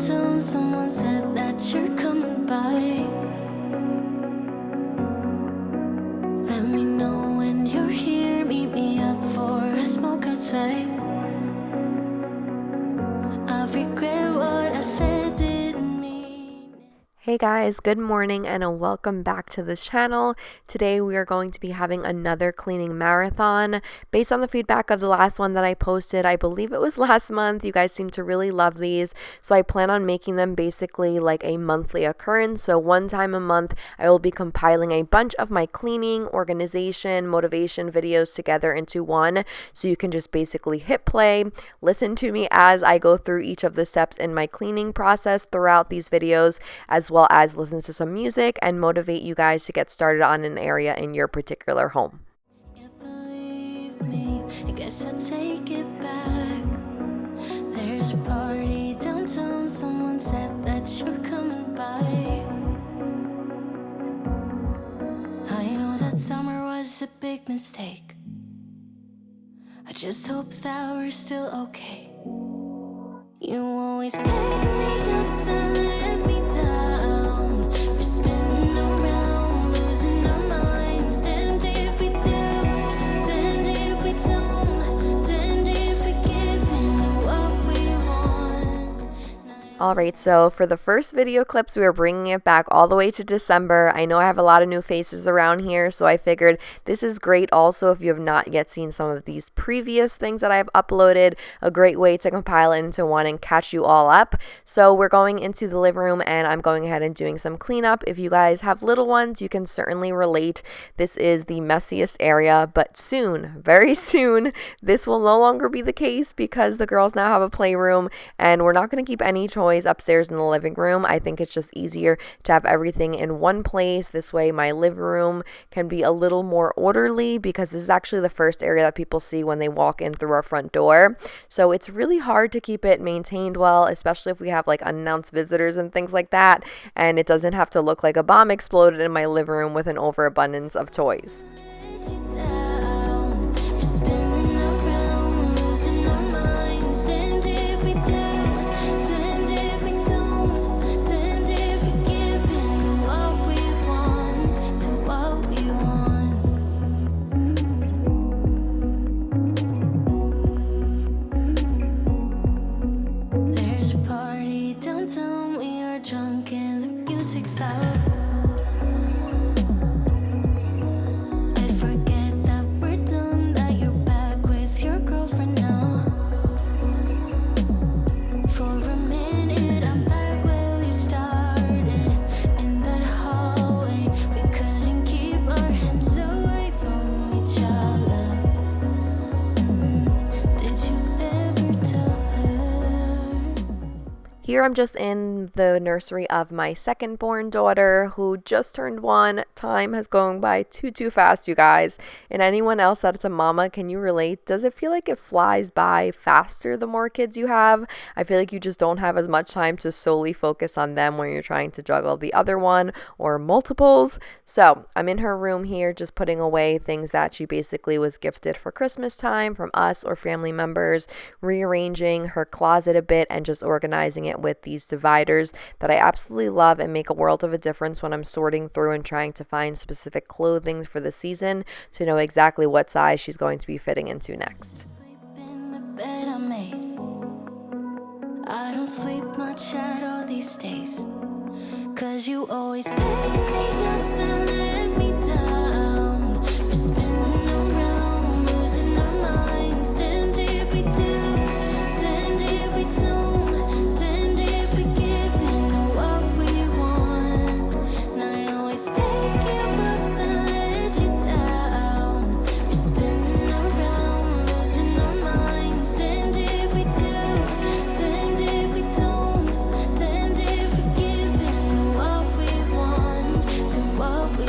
downtown, someone said that you're coming by. Let me know when you're here, meet me up for a smoke outside. I regret what I said, didn't mean. Hey guys, good morning and welcome back to the channel. Today we are going to be having another cleaning marathon based on the feedback of the last one that I posted. I believe it was last month. You guys seem to really love these, so I plan on making them basically like a monthly occurrence. So one time a month I will be compiling a bunch of my cleaning, organization, motivation videos together into one, so you can just basically hit play, listen to me as I go through each of the steps in my cleaning process throughout these videos, as well as listen to some music and motivate you guys to get started on an area in your particular home. Yeah, believe me, I guess I'll take it back. There's a party downtown, someone said that you're coming by. I know that summer was a big mistake. I just hope that we're still okay. You always pick me up and let me down. We're spinning around, losing our minds. Damned if we do, damned if we don't, damned if we give in what we want. Alright, so for the first video clips, we are bringing it back all the way to December. I know I have a lot of new faces around here, so I figured this is great also if you have not yet seen some of these previous things that I've uploaded, a great way to compile it into one and catch you all up. So we're going into the living room and I'm going ahead and doing some cleanup. If you guys have little ones, you can certainly relate. This is the messiest area, but soon, very soon, this will no longer be the case because the girls now have a playroom and we're not going to keep any toys upstairs in the living room. I think it's just easier to have everything in one place. This way my living room can be a little more orderly because this is actually the first area that people see when they walk in through our front door. So it's really hard to keep it maintained well, especially if we have like unannounced visitors and things like that, and it doesn't have to look like a bomb exploded in my living room with an overabundance of toys. Let you down. We're spinning around, losing our minds. Damned if we do, damned if we don't, damned if we give in what we want to what we want. There's a party downtown, we are drunk and the music's loud. I forget that we're done, that you're back with your girlfriend now. For a minute, I'm back where we started, in that hallway. We couldn't keep our hands away from each other. Did you ever tell her? Here I'm just in the nursery of my second born daughter who just turned 1. Time has gone by too fast, you guys. And anyone else that's a mama, can you relate? Does it feel like it flies by faster the more kids you have? I feel like you just don't have as much time to solely focus on them when you're trying to juggle the other one or multiples. So I'm in her room here just putting away things that she basically was gifted for Christmas time from us or family members, rearranging her closet a bit and just organizing it with these dividers that I absolutely love and make a world of a difference when I'm sorting through and trying to find specific clothing for the season to know exactly what size she's going to be fitting into next. Sleep in the bed I made. I don't sleep much at all these days, 'cause you always pick me up and let me down. We're spinning around, losing our minds. Damned if we do, damned if we don't, damned if we give in what we want. And I always pick you up and let you down. We're spinning around, losing our minds. Damned if we do, damned if we don't, damned if we give in what we want to what we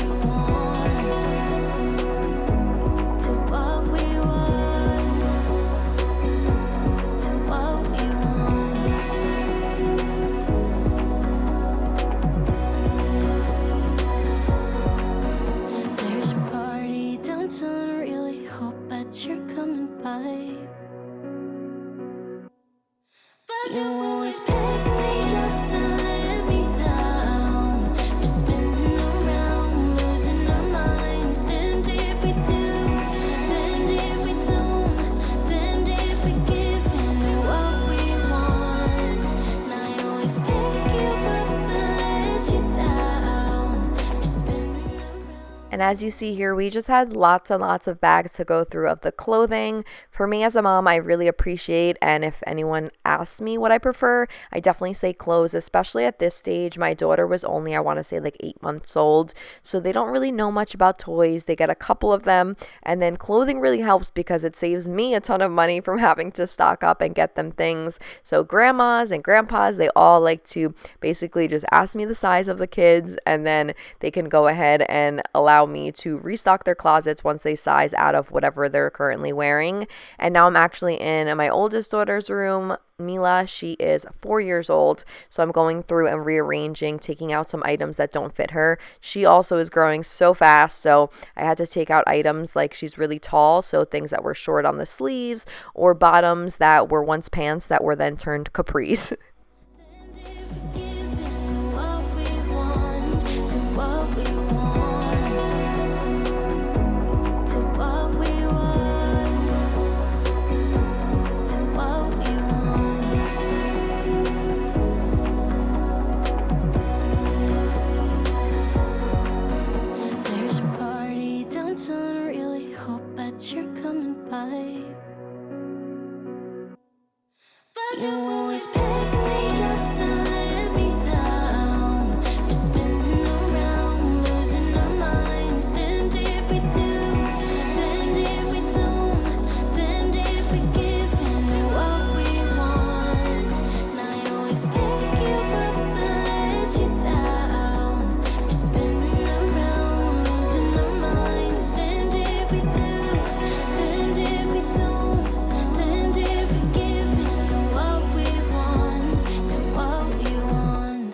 And as you see here, we just had lots and lots of bags to go through of the clothing. For me as a mom, I really appreciate, and if anyone asks me what I prefer, I definitely say clothes, especially at this stage. My daughter was only, I want to say, like 8 months old, so they don't really know much about toys. They get a couple of them, and then clothing really helps because it saves me a ton of money from having to stock up and get them things. So grandmas and grandpas, they all like to basically just ask me the size of the kids, and then they can go ahead and allow me to restock their closets once they size out of whatever they're currently wearing. And now I'm actually in my oldest daughter's room, Mila. She is 4 years old, so I'm going through and rearranging, taking out some items that don't fit her. She also is growing so fast, so I had to take out items like she's really tall, so things that were short on the sleeves or bottoms that were once pants that were then turned capris. You always pick me up and let me down. We're spinning around, losing our minds. Damned if we do, damned if we don't, damned if we give in what we want. Now you always pick you up and let you down. We're spinning around, losing our minds. Damned if we do, damned if we don't, damned if we give in what we want to what we want.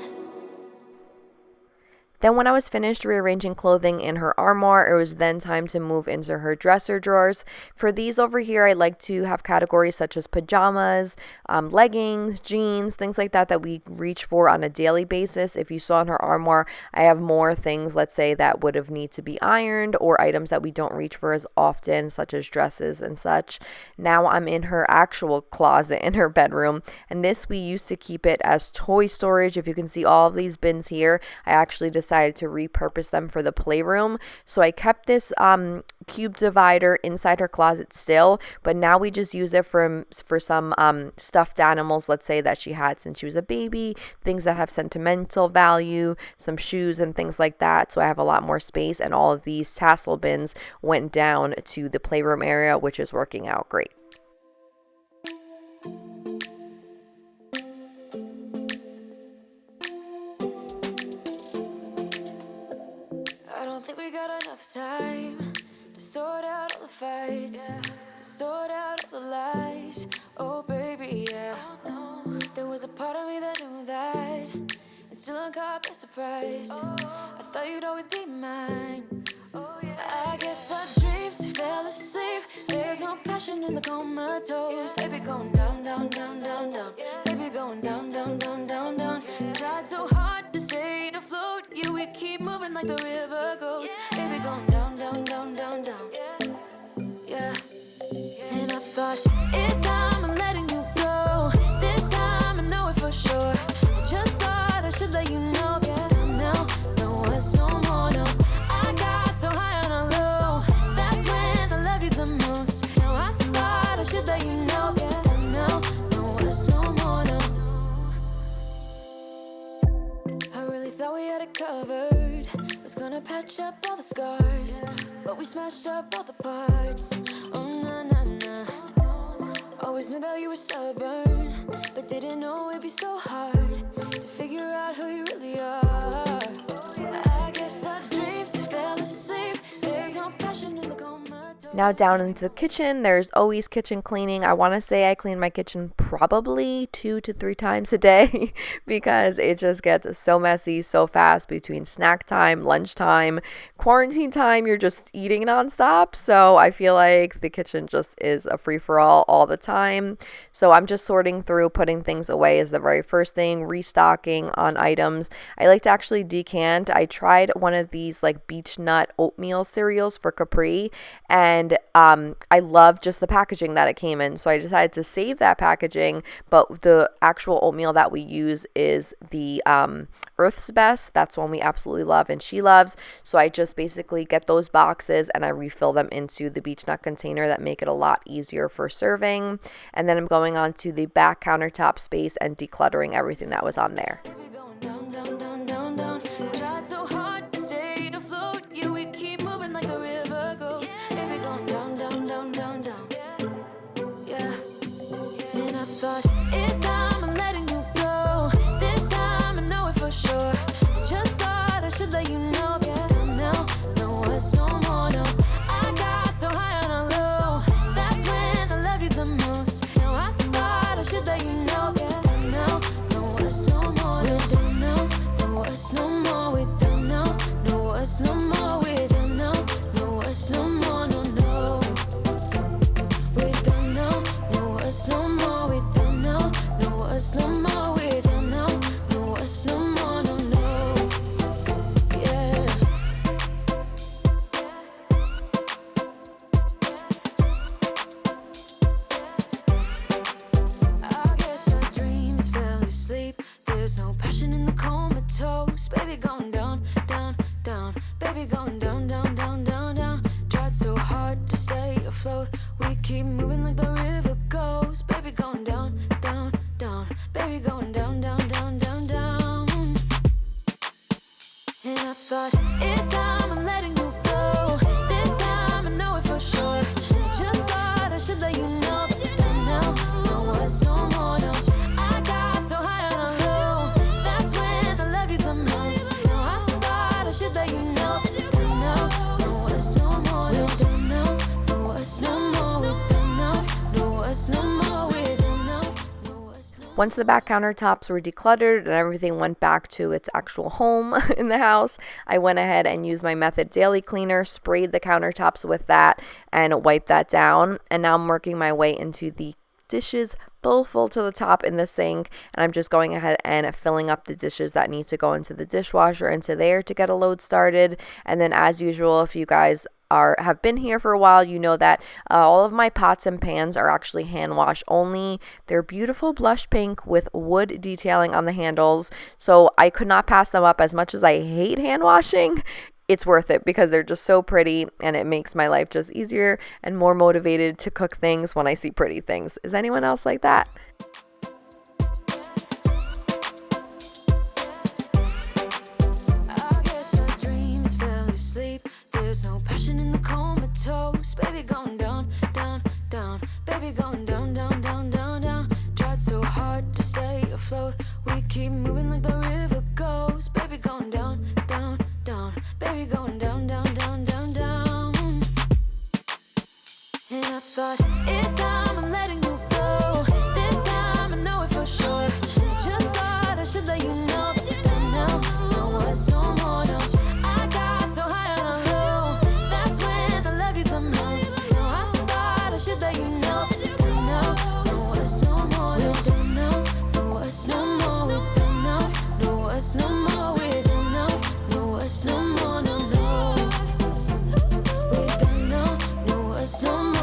Then when I was finished rearranging clothing in her armoire, it was then time to move into her dresser drawers. For these over here, I like to have categories such as pajamas, leggings, jeans, things like that that we reach for on a daily basis. If you saw in her armoire, I have more things, let's say, that would have need to be ironed, or items that we don't reach for as often, such as dresses and such. Now I'm in her actual closet in her bedroom, and this we used to keep it as toy storage. If you can see all of these bins here, I actually decided to repurpose them for the playroom. So I kept this cube divider inside her closet still, but now we just use it for some stuffed animals, let's say, that she had since she was a baby, things that have sentimental value, some shoes and things like that. So I have a lot more space, and all of these tassel bins went down to the playroom area, which is working out great. I don't think we got enough time to sort out all the fights, to sort out all the lies. Oh baby, yeah. There was a part of me that knew that, and still I'm caught by surprise. I thought you'd always be mine. I guess our dreams fell asleep. There's no passion in the comatose. Baby going down, down, down, down, down. Baby going down, down, down, down, down. Tried so hard to stay afloat. Yeah, we keep moving like the river goes. Baby going down, down, down, down, down. Yeah. And I thought, it's time I'm letting you go. This time I know it for sure. I just thought I should let you know. Now, no, it's no more, no. I got so high on a low. That's when I loved you the most. Now I thought I should let you know. Now, no, it's no more, no. I really thought we had it covered. Was gonna patch up all the scars, but we smashed up all the parts. Oh, na, na, na. Always knew that you were stubborn, but didn't know it'd be so hard to figure out who you really are. I guess our dreams fell asleep. There's no passion in the comatose. Now down into the kitchen, there's always kitchen cleaning. I want to say I clean my kitchen probably 2 to 3 times a day because it just gets so messy so fast between snack time, lunchtime, quarantine time. You're just eating nonstop. So I feel like the kitchen just is a free-for-all all the time. So I'm just sorting through, putting things away is the very first thing, restocking on items. I like to actually decant. I tried one of these like beech nut oatmeal cereals for Capri, and and I love just the packaging that it came in, so I decided to save that packaging. But the actual oatmeal that we use is the Earth's Best. That's one we absolutely love and she loves, so I just basically get those boxes and I refill them into the beech nut container that make it a lot easier for serving. And then I'm going on to the back countertop space and decluttering everything that was on there. Once the back countertops were decluttered and everything went back to its actual home in the house, I went ahead and used my Method Daily Cleaner, sprayed the countertops with that, and wiped that down. And now I'm working my way into the dishes full to the top in the sink, and I'm just going ahead and filling up the dishes that need to go into the dishwasher into there to get a load started. And then, as usual, if you guys have been here for a while, you know that all of my pots and pans are actually hand wash only. They're beautiful blush pink with wood detailing on the handles, so I could not pass them up. As much as I hate hand washing, it's worth it because they're just so pretty and it makes my life just easier and more motivated to cook things when I see pretty things. Is anyone else like that? There's no passion in the comatose. Baby going down, down, down. Baby going down, down, down, down, down. Tried so hard to stay afloat. We keep moving like the river goes. Baby going down, down, down. Baby going down, down, down, down, down. And I thought, it's time I'm letting you go. This time I know it for sure. Just thought I should let you know. And now, no, it's no more, no. I got so high on a hill. That's when I loved you the most. No, I thought I should let you know. No, no, it's no more, no. We don't know, no, it's no more. We don't know, no, it's no more. We don't know, no, it's no more, no, no. We don't know, no, it's no more.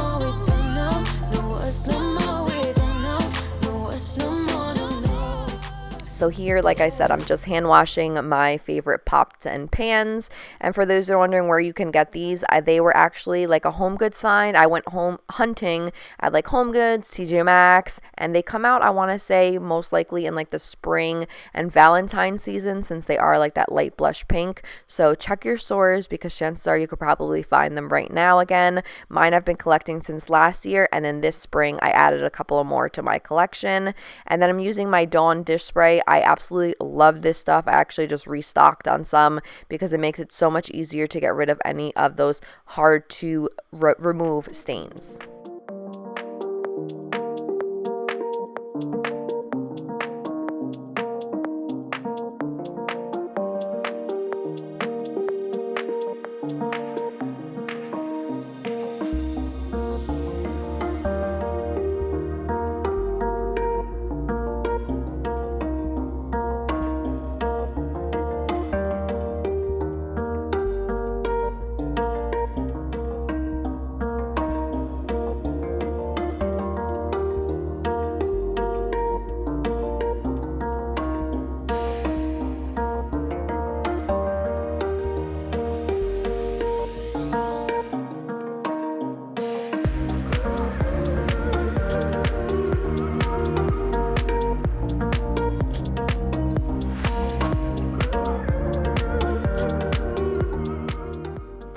So here, like I said, I'm just hand washing my favorite pots and pans. And for those that are wondering where you can get these, they were actually like a Home Goods find. I went home hunting at like Home Goods, TJ Maxx, and they come out, I want to say, most likely in like the spring and Valentine's season, since they are like that light blush pink. So check your stores because chances are you could probably find them right now again. Mine I've been collecting since last year, and then this spring I added a couple of more to my collection. And then I'm using my Dawn dish spray. I absolutely love this stuff. I actually just restocked on some because it makes it so much easier to get rid of any of those hard to remove stains.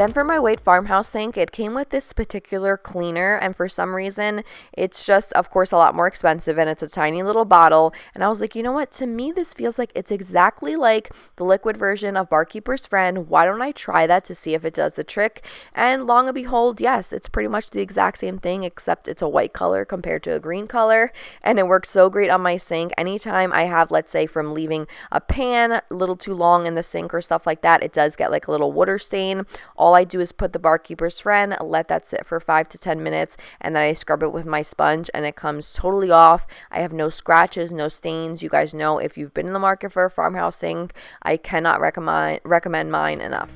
Then for my white farmhouse sink, it came with this particular cleaner, and for some reason, it's just, of course, a lot more expensive, and it's a tiny little bottle. And I was like, you know what? To me, this feels like it's exactly like the liquid version of Barkeeper's Friend. Why don't I try that to see if it does the trick? And long and behold, yes, it's pretty much the exact same thing, except it's a white color compared to a green color, and it works so great on my sink. Anytime I have, let's say, from leaving a pan a little too long in the sink or stuff like that, it does get like a little water stain. All I do is put the Barkeeper's Friend, let that sit for 5 to 10 minutes, and then I scrub it with my sponge, and it comes totally off. I have no scratches, no stains. You guys know, if you've been in the market for a farmhouse sink, I cannot recommend mine enough.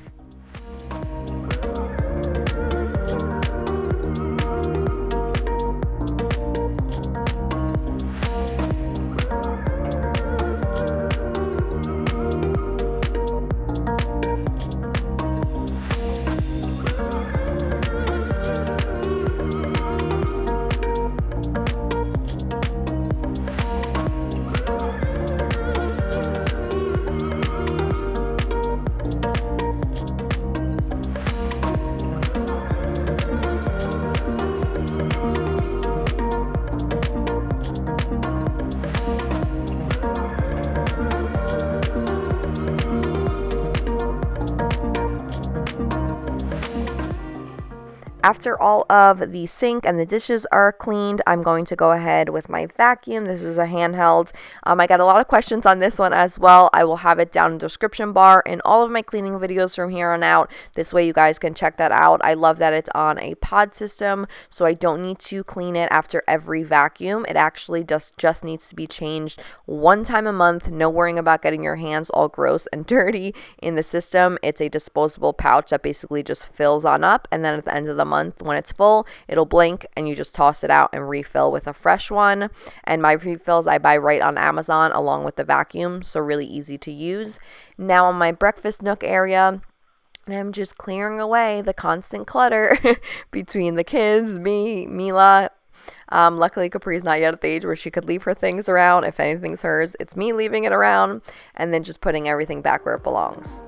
After all of the sink and the dishes are cleaned, I'm going to go ahead with my vacuum. This is a handheld. I got a lot of questions on this one as well. I will have it down in the description bar in all of my cleaning videos from here on out. This way you guys can check that out. I love that it's on a pod system, so I don't need to clean it after every vacuum. It actually just needs to be changed one time a month. No worrying about getting your hands all gross and dirty in the system. It's a disposable pouch that basically just fills on up, and then at the end of the month, when it's full, it'll blink and you just toss it out and refill with a fresh one. And my refills I buy right on Amazon along with the vacuum, so really easy to use. Now on my breakfast nook area, I'm just clearing away the constant clutter between the kids, me, Mila. Luckily, Capri's not yet at the age where she could leave her things around. If anything's hers, it's me leaving it around and then just putting everything back where it belongs.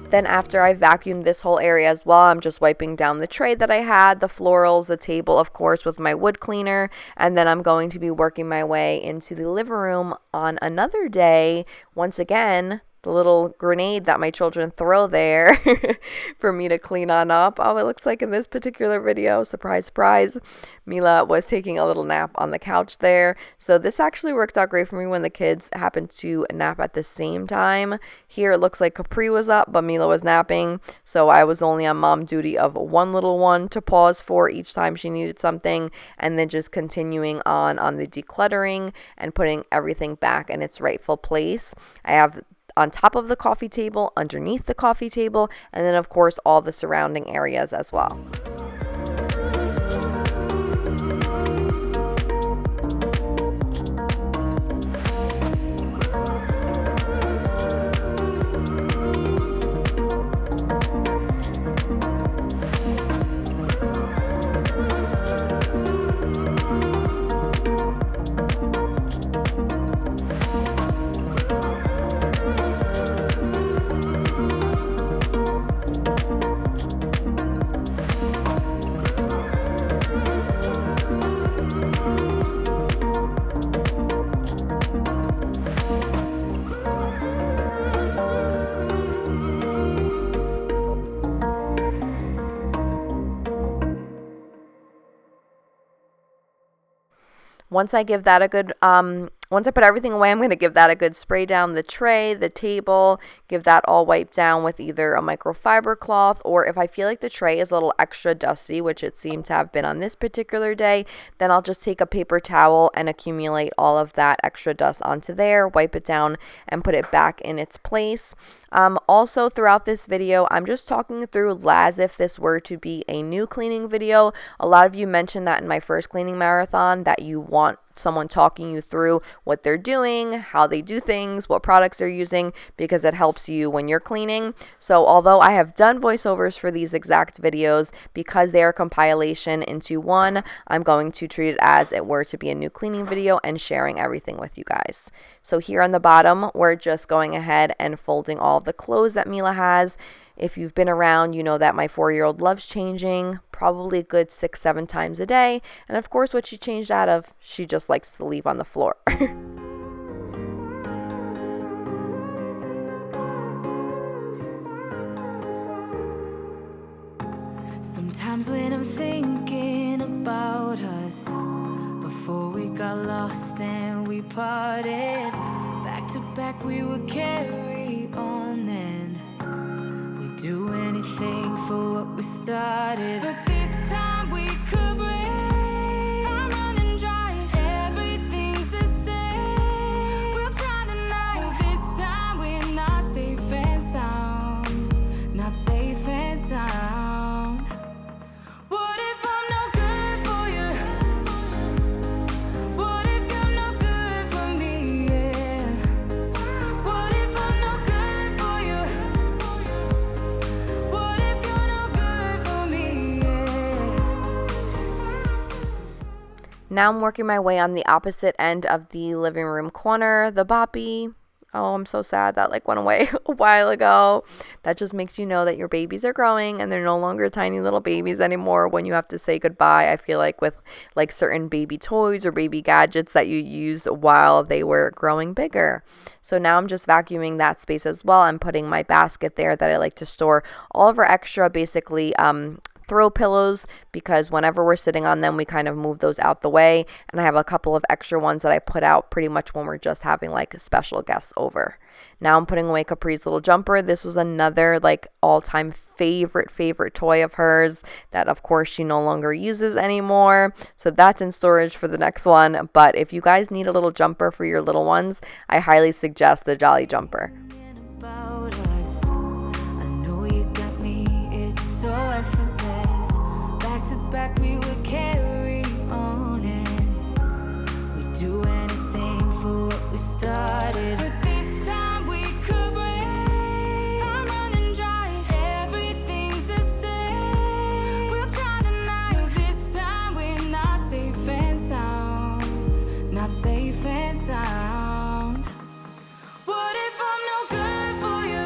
Then after I vacuumed this whole area as well, I'm just wiping down the tray that I had, the florals, the table, of course, with my wood cleaner. And then I'm going to be working my way into the living room on another day. Once again, the little grenade that my children throw there for me to clean on up. Oh, it looks like in this particular video, surprise, surprise, Mila was taking a little nap on the couch there. So this actually worked out great for me when the kids happened to nap at the same time. Here it looks like Capri was up, but Mila was napping. So I was only on mom duty of one little one to pause for each time she needed something, and then just continuing on the decluttering and putting everything back in its rightful place. I have on top of the coffee table, underneath the coffee table, and then of course all the surrounding areas as well. Once I give that a good, once I put everything away, I'm going to give that a good spray down the tray, the table, give that all wiped down with either a microfiber cloth, or if I feel like the tray is a little extra dusty, which it seemed to have been on this particular day, then I'll just take a paper towel and accumulate all of that extra dust onto there, wipe it down, and put it back in its place. Also throughout this video, I'm just talking through as if this were to be a new cleaning video. A lot of you mentioned that in my first cleaning marathon that you want someone talking you through what they're doing, how they do things, what products they're using, because it helps you when you're cleaning. So although I have done voiceovers for these exact videos, because they are compilation into one, I'm going to treat it as it were to be a new cleaning video and sharing everything with you guys. So here on the bottom, we're just going ahead and folding all of the clothes that Mila has. If you've been around, you know that my 4-year-old loves changing, probably a good 6-7 times a day. And of course, what she changed out of, she just likes to leave on the floor. Sometimes when I'm thinking about us, before we got lost and we parted, back to back we would carry on and do anything for what we started. But this time we could break. I'm running dry. Everything's the same. We'll try tonight. This time we're not safe and sound. Not safe and sound. What if I'm no good for you? What if you're no good for me? Yeah. What if I'm no good for you? Now I'm working my way on the opposite end of the living room corner, the boppy. Oh, I'm so sad that went away a while ago. That just makes you know that your babies are growing and they're no longer tiny little babies anymore when you have to say goodbye. I feel like with certain baby toys or baby gadgets that you used while they were growing bigger. So now I'm just vacuuming that space as well. I'm putting my basket there that I like to store all of our extra basically throw pillows, because whenever we're sitting on them, we kind of move those out the way. And I have a couple of extra ones that I put out pretty much when we're just having special guests over. Now I'm putting away Capri's little jumper. This was another all-time favorite toy of hers that of course she no longer uses anymore. So that's in storage for the next one. But if you guys need a little jumper for your little ones, I highly suggest the Jolly Jumper. Back we would carry on and we'd do anything for what we started. But this time we could break. I'm running dry. Everything's the same. We'll try tonight. This time we're not safe and sound. Not safe and sound. What if I'm no good for you?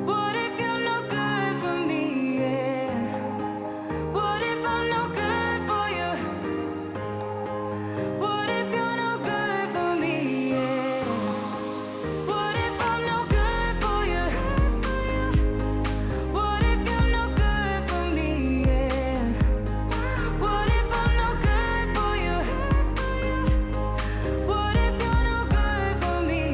What if you're no good for me? Yeah. What if I'm no good for you? What if you're no good for me? Yeah. What if I'm no good for you? What if you're no good for me? Yeah. What if I'm no good for you? What if you're no good for me?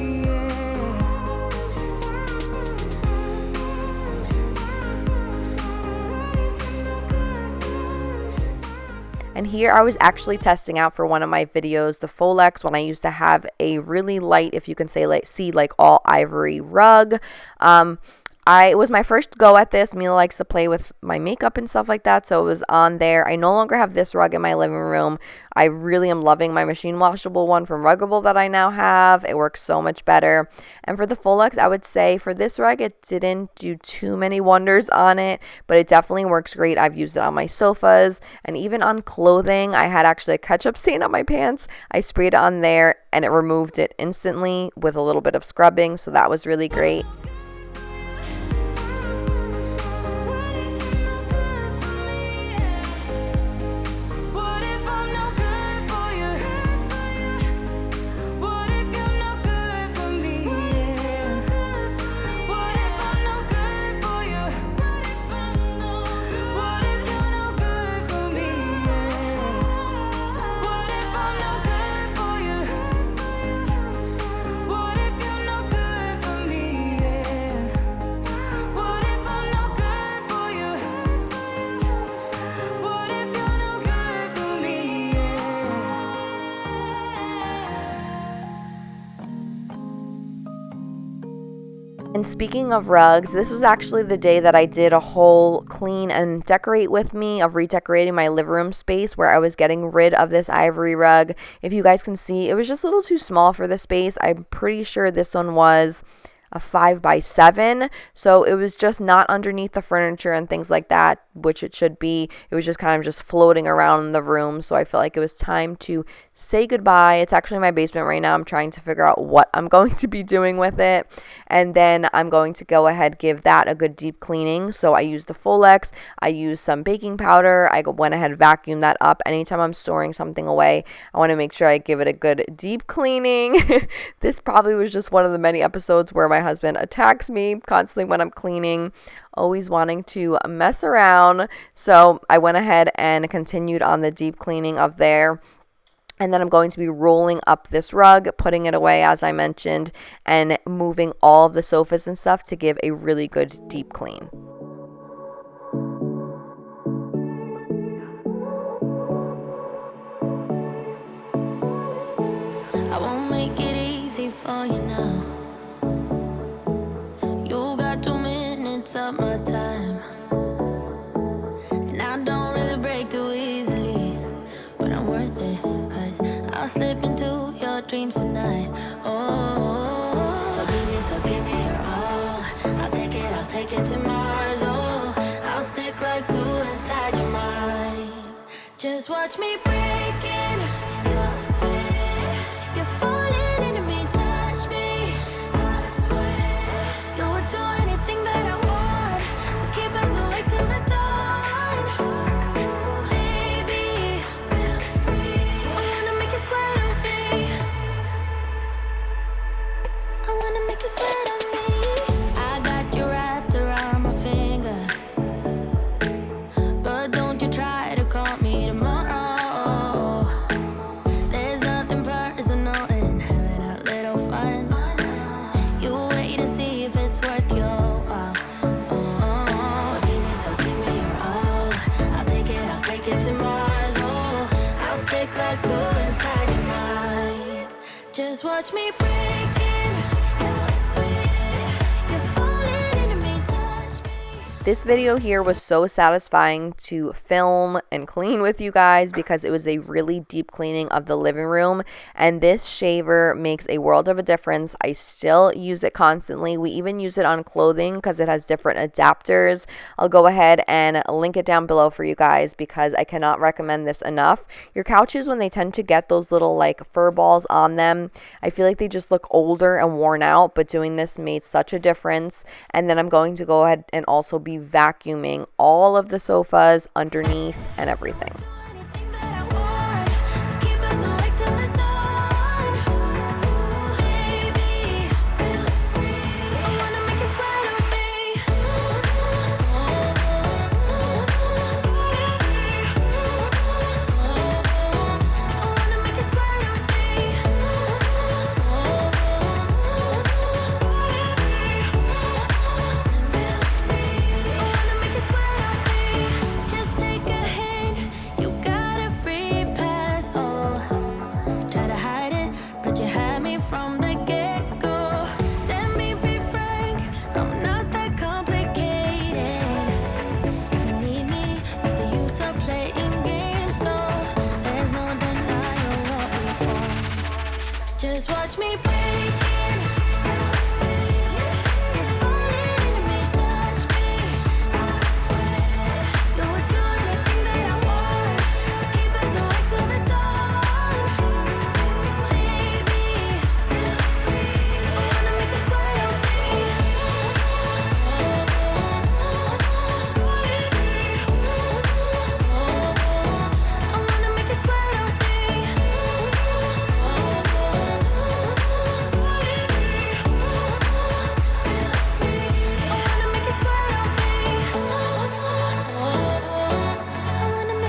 And here I was actually testing out for one of my videos the Folex when I used to have a really light, if you can say see all ivory rug. It was my first go at this. Mila likes to play with my makeup and stuff like that, so it was on there. I no longer have this rug in my living room. I really am loving my machine washable one from Ruggable that I now have. It works so much better. And for the Folex, I would say for this rug, it didn't do too many wonders on it, but it definitely works great. I've used it on my sofas and even on clothing. I had actually a ketchup stain on my pants. I sprayed it on there and it removed it instantly with a little bit of scrubbing, so that was really great. And speaking of rugs, this was actually the day that I did a whole clean and decorate with me of redecorating my living room space, where I was getting rid of this ivory rug. If you guys can see, it was just a little too small for the space. I'm pretty sure this one was a 5x7, so it was just not underneath the furniture and things like that, which it should be. It was just kind of just floating around the room, so I felt like it was time to say goodbye. It's actually in my basement right now. I'm trying to figure out what I'm going to be doing with it, and then I'm going to go ahead, give that a good deep cleaning. So I used the Folex, I used some baking powder, I went ahead, vacuumed that up. Anytime I'm storing something away, I want to make sure I give it a good deep cleaning. This probably was just one of the many episodes where my husband attacks me constantly when I'm cleaning, always wanting to mess around. So I went ahead and continued on the deep cleaning of there. And then I'm going to be rolling up this rug, putting it away as I mentioned, and moving all of the sofas and stuff to give a really good deep clean. I won't make it easy for you now. You got 2 minutes of my time, and I don't really break too easily, but I'm worth it, 'cause I'll slip into your dreams tonight. Oh, so give me your all. I'll take it to Mars. Oh, I'll stick like glue inside your mind. Just watch me breaking your sweat. You're falling into me, touch me. I swear you would do anything that I want, so keep us awake till the dawn. Ooh, baby, feel free. I wanna make you sweat on me. I wanna make you sweat on me. I got you wrapped around my finger, but don't you try to call me tomorrow. There's nothing personal in having a little fun. You wait and see if it's worth your while. So give me your all. I'll take it to Mars. Oh, I'll stick like glue inside your mind. Just watch me breaking your sweat. You're falling into me, touch me. This video here was so satisfying to film and clean with you guys because it was a really deep cleaning of the living room, and this shaver makes a world of a difference. I still use it constantly. We even use it on clothing because it has different adapters. I'll go ahead and link it down below for you guys because I cannot recommend this enough. Your couches, when they tend to get those little like fur balls on them, I feel like they just look older and worn out, but doing this made such a difference. And then I'm going to go ahead and also be vacuuming all of the sofas underneath and everything. Anything that I want, so keep us awake till the dawn. Ooh, baby, feel free. I wanna make you sweat on me. I wanna make you sweat on me. Feel free. I wanna make you sweat on me. Just take a hint, you got a free pass. Oh, try to hide it, but you had me from the get-go. Let me be frank, I'm not that complicated. If you need me, what's the use of playing games? No, there's no denying what we want. Just watch me breaking your sweat. You're falling into me, touch me. I swear you would do anything that I want, so keep us awake till the dawn. Ooh, baby, feel free. I wanna make you sweat on me. I wanna make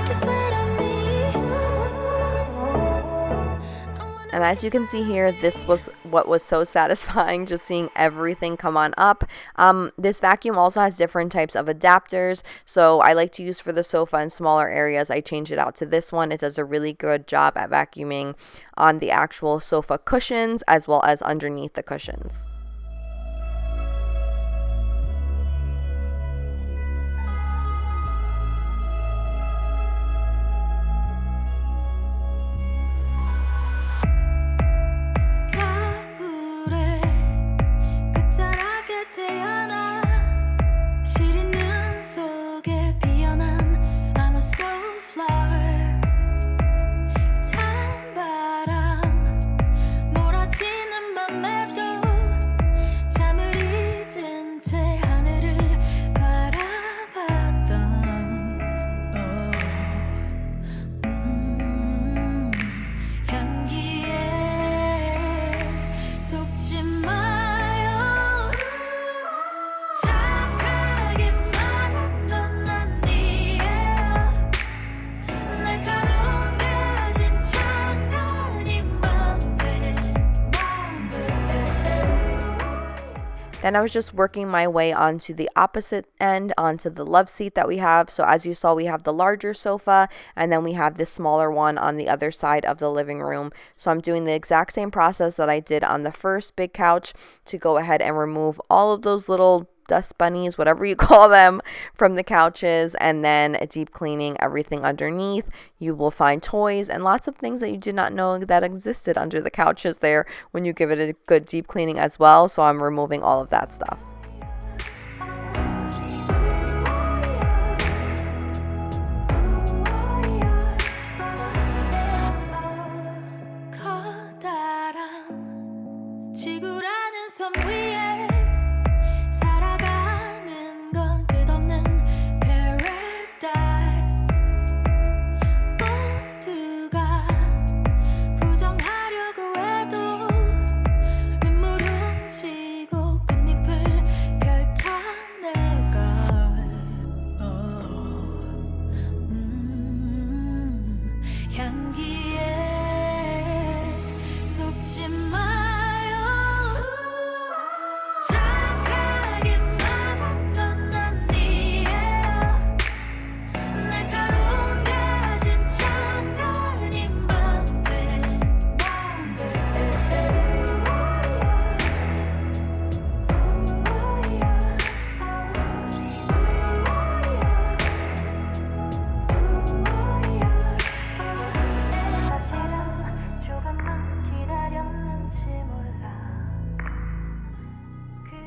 you sweat on me. And as you can see here, this was what was so satisfying, just seeing everything come on up. This vacuum also has different types of adapters, so I like to use for the sofa and smaller areas. I change it out to this one. It does a really good job at vacuuming on the actual sofa cushions as well as underneath the cushions. Then I was just working my way onto the opposite end, onto the love seat that we have. So as you saw, we have the larger sofa, and then we have this smaller one on the other side of the living room. So I'm doing the exact same process that I did on the first big couch to go ahead and remove all of those little dust bunnies, whatever you call them, from the couches, and then deep cleaning everything underneath. You will find toys and lots of things that you did not know that existed under the couches there when you give it a good deep cleaning as well. So I'm removing all of that stuff.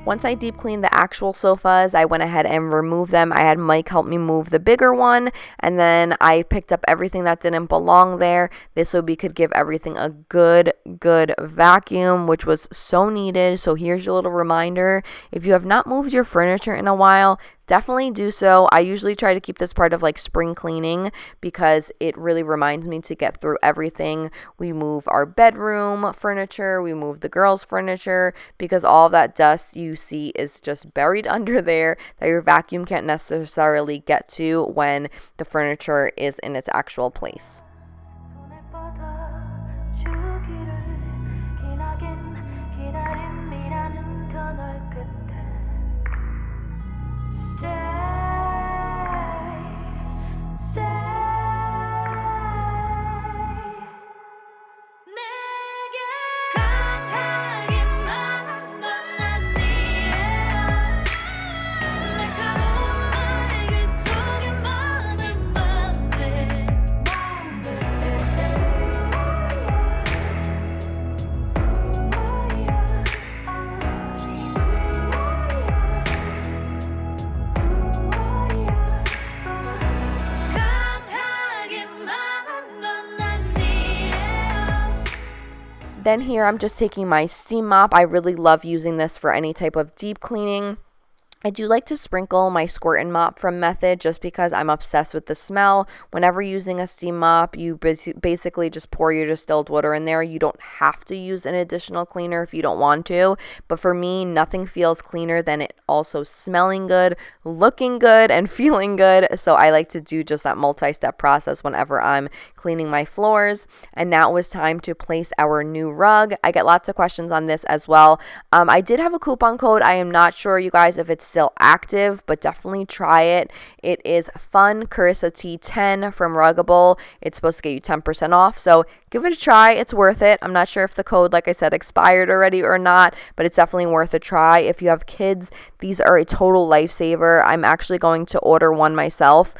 Once I deep cleaned the actual sofas, I went ahead and removed them. I had Mike help me move the bigger one, and then I picked up everything that didn't belong there. This way we could give everything a good vacuum, which was so needed. So here's your little reminder. If you have not moved your furniture in a while, definitely do so. I usually try to keep this part of like spring cleaning because it really reminds me to get through everything. We move our bedroom furniture, we move the girls' furniture, because all of that dust you see is just buried under there that your vacuum can't necessarily get to when the furniture is in its actual place. Then here I'm just taking my steam mop. I really love using this for any type of deep cleaning. I do like to sprinkle my squirt and mop from Method just because I'm obsessed with the smell. Whenever using a steam mop, you basically just pour your distilled water in there. You don't have to use an additional cleaner if you don't want to. But for me, nothing feels cleaner than it also smelling good, looking good, and feeling good. So I like to do just that multi-step process whenever I'm cleaning my floors. And now it was time to place our new rug. I get lots of questions on this as well. I did have a coupon code. I am not sure, you guys, if it's still active, but definitely try it. It is fun Karissa T10 from Ruggable. It's supposed to get you 10% off, so give it a try. It's worth it. I'm not sure if the code, like I said, expired already or not, but it's definitely worth a try. If you have kids, these are a total lifesaver. I'm actually going to order one myself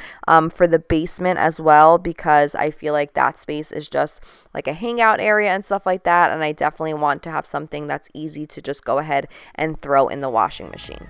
for the basement as well, because I feel like that space is just like a hangout area and stuff like that, and I definitely want to have something that's easy to just go ahead and throw in the washing machine.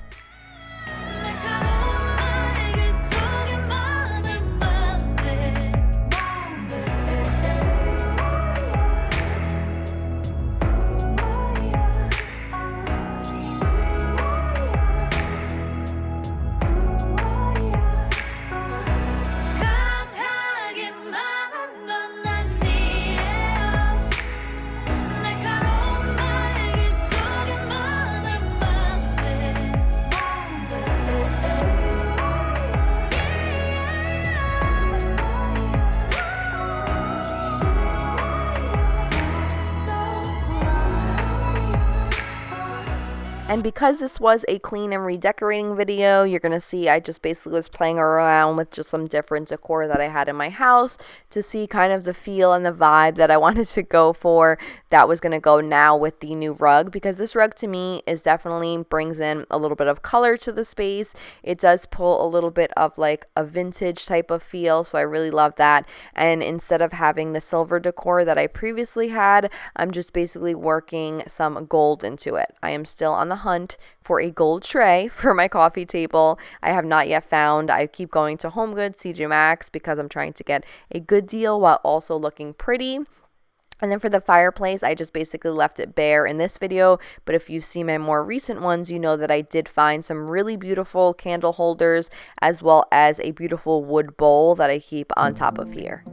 And because this was a clean and redecorating video, you're going to see I just basically was playing around with just some different decor that I had in my house to see kind of the feel and the vibe that I wanted to go for. That was going to go now with the new rug, because this rug to me is definitely brings in a little bit of color to the space. It does pull a little bit of like a vintage type of feel, so I really love that. And instead of having the silver decor that I previously had, I'm just basically working some gold into it. I am still on the hunt for a gold tray for my coffee table. I have not yet found. I keep going to HomeGoods, TJ Maxx, because I'm trying to get a good deal while also looking pretty. And then for the fireplace, I just basically left it bare in this video, but if you see my more recent ones, you know that I did find some really beautiful candle holders as well as a beautiful wood bowl that I keep on top of here.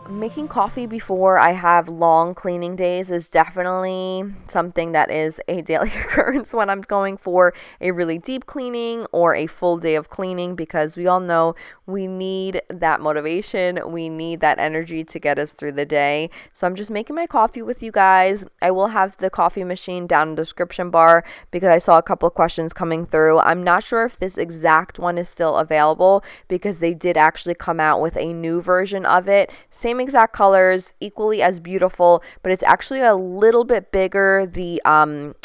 Making coffee before I have long cleaning days is definitely something that is a daily occurrence when I'm going for a really deep cleaning or a full day of cleaning, because we all know we need that motivation, we need that energy to get us through the day. So I'm just making my coffee with you guys. I will have the coffee machine down in the description bar because I saw a couple of questions coming through. I'm not sure if this exact one is still available because they did actually come out with a new version of it. Same exact colors, equally as beautiful, but it's actually a little bit bigger, the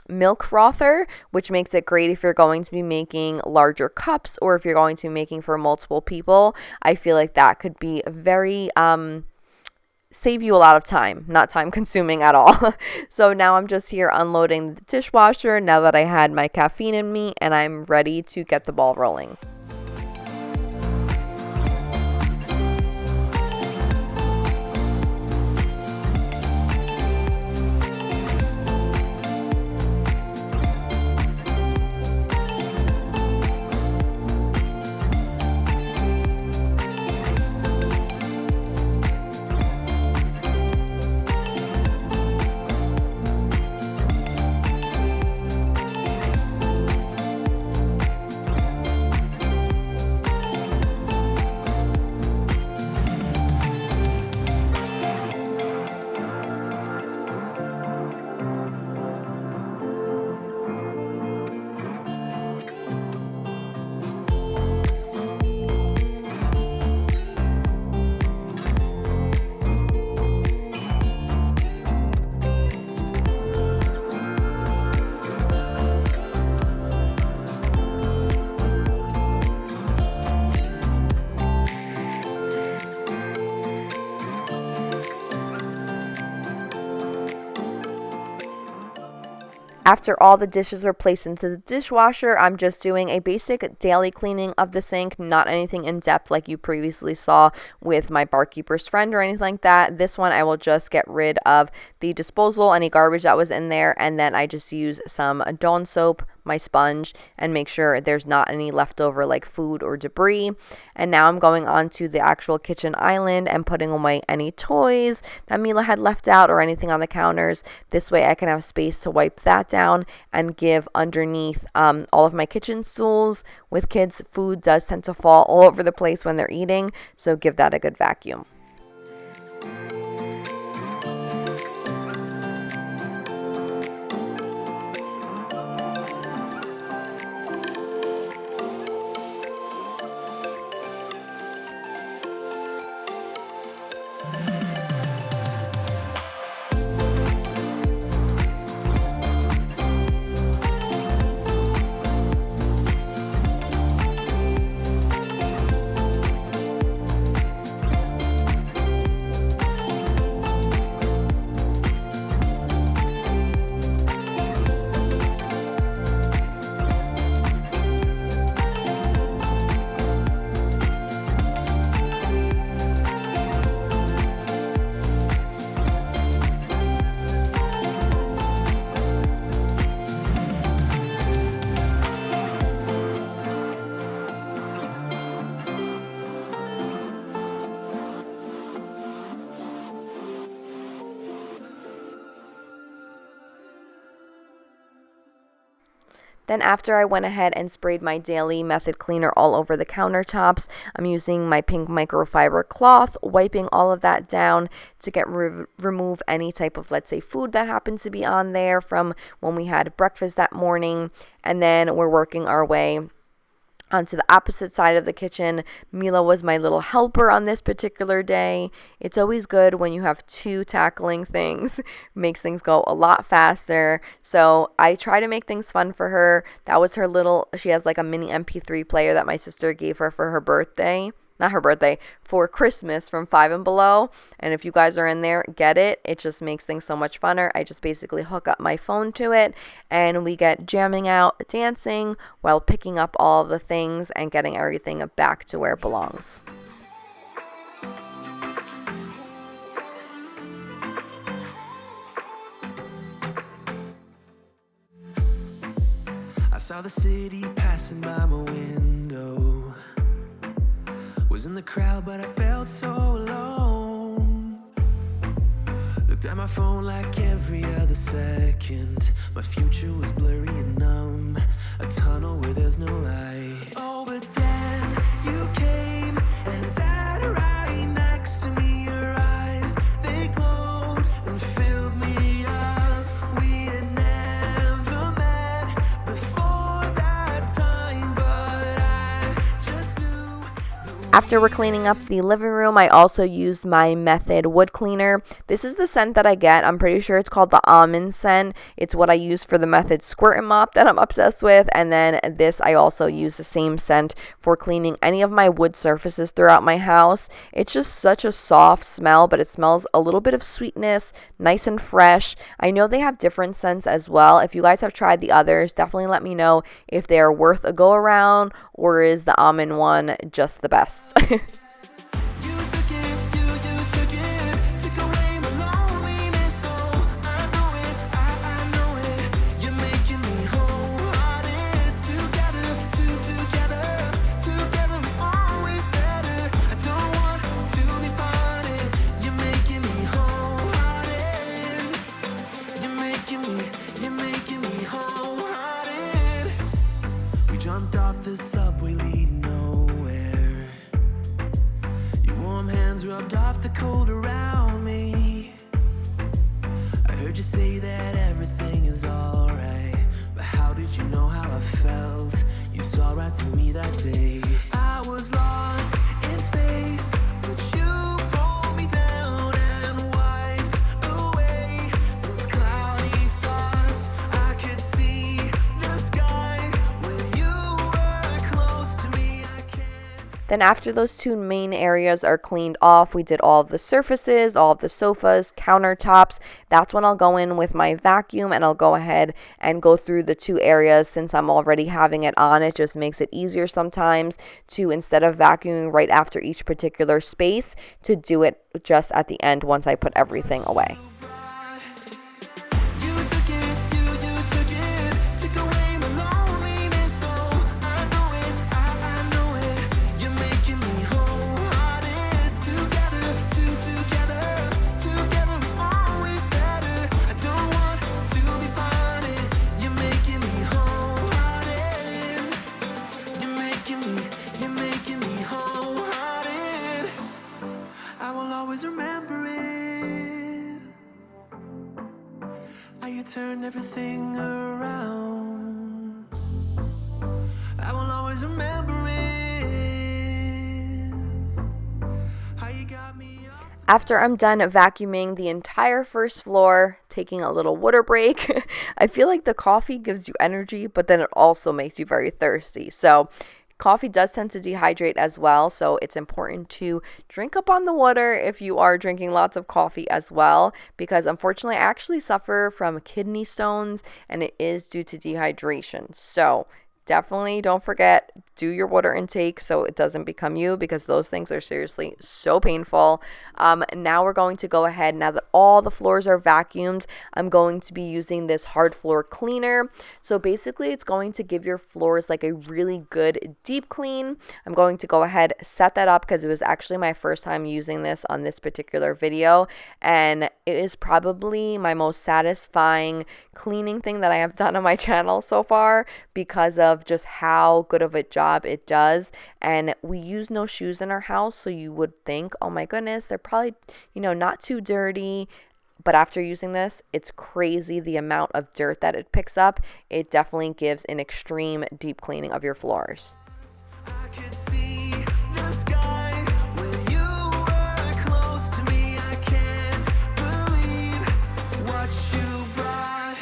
milk frother, which makes it great if you're going to be making larger cups or if you're going to be making for multiple people. I feel like that could be very save you a lot of time, not time consuming at all. So now I'm just here unloading the dishwasher now that I had my caffeine in me, and I'm ready to get the ball rolling. After all the dishes were placed into the dishwasher, I'm just doing a basic daily cleaning of the sink, not anything in depth like you previously saw with my barkeeper's friend or anything like that. This one I will just get rid of the disposal, any garbage that was in there, and then I just use some Dawn soap, my sponge, and make sure there's not any leftover like food or debris. And now I'm going on to the actual kitchen island and putting away any toys that Mila had left out or anything on the counters. This way I can have space to wipe that down and give underneath all of my kitchen stools. With kids, food does tend to fall all over the place when they're eating, so give that a good vacuum. Then after I went ahead and sprayed my daily method cleaner all over the countertops, I'm using my pink microfiber cloth, wiping all of that down to remove any type of, let's say, food that happens to be on there from when we had breakfast that morning. And then we're working our way onto the opposite side of the kitchen. Mila was my little helper on this particular day. It's always good when you have two tackling things. Makes things go a lot faster. So I try to make things fun for her. That was her little, she has like a mini MP3 player that my sister gave her for her birthday. Not her birthday, for Christmas from Five and Below. And if you guys are in there, get it. It just makes things so much funner. I just basically hook up my phone to it and we get jamming out, dancing while picking up all the things and getting everything back to where it belongs. I saw the city passing by my window. Was in the crowd, but I felt so alone. Looked at my phone like every other second. My future was blurry and numb. A tunnel where there's no light. Oh, but then you came and sat right next to me. Your eyes, they glowed and filled me up. We had never met before that time, but I just knew. After we're cleaning up the living room, I also used my Method wood cleaner. This is the scent that I get. I'm pretty sure it's called the almond scent. It's what I use for the Method squirt and mop that I'm obsessed with. And then this, I also use the same scent for cleaning any of my wood surfaces throughout my house. It's just such a soft smell, but it smells a little bit of sweetness, nice and fresh. I know they have different scents as well. If you guys have tried the others, definitely let me know if they are worth a go around or is the almond one just the best. We jumped off the subway leading nowhere. Your warm hands rubbed off the cold around me. I heard you say that everything is alright, but how did you know how I felt? You saw right through me that day. I was lost in space, but you pulled me down and wiped away those cloudy thoughts. I could see the sky when you were close to me. I can't. Then after those two main areas are cleaned off, we did all of the surfaces, all of the sofas, countertops. That's when I'll go in with my vacuum and I'll go ahead and go through the two areas. Since I'm already having it on, it just makes it easier sometimes to, instead of vacuuming right after each particular space, to do it just at the end once I put everything away. Remember it, how you turned everything around. I will always remember it, how you got me up. After I'm done vacuuming the entire first floor, taking a little water break, I feel like the coffee gives you energy, but then it also makes you very thirsty. So coffee does tend to dehydrate as well, so it's important to drink up on the water if you are drinking lots of coffee as well, because unfortunately I actually suffer from kidney stones and it is due to dehydration. So Definitely don't forget, do your water intake so it doesn't become you, because those things are seriously so painful. Now we're going to go ahead, now that all the floors are vacuumed, I'm going to be using this hard floor cleaner. So basically it's going to give your floors like a really good deep clean. I'm going to go ahead, set that up, because it was actually my first time using this on this particular video, and it is probably my most satisfying cleaning thing that I have done on my channel so far, because of just how good of a job it does. And we use no shoes in our house, so you would think, oh my goodness, they're probably, not too dirty. But after using this, it's crazy the amount of dirt that it picks up. It definitely gives an extreme deep cleaning of your floors. I could see the sky when you were close to me. I can't believe what you brought.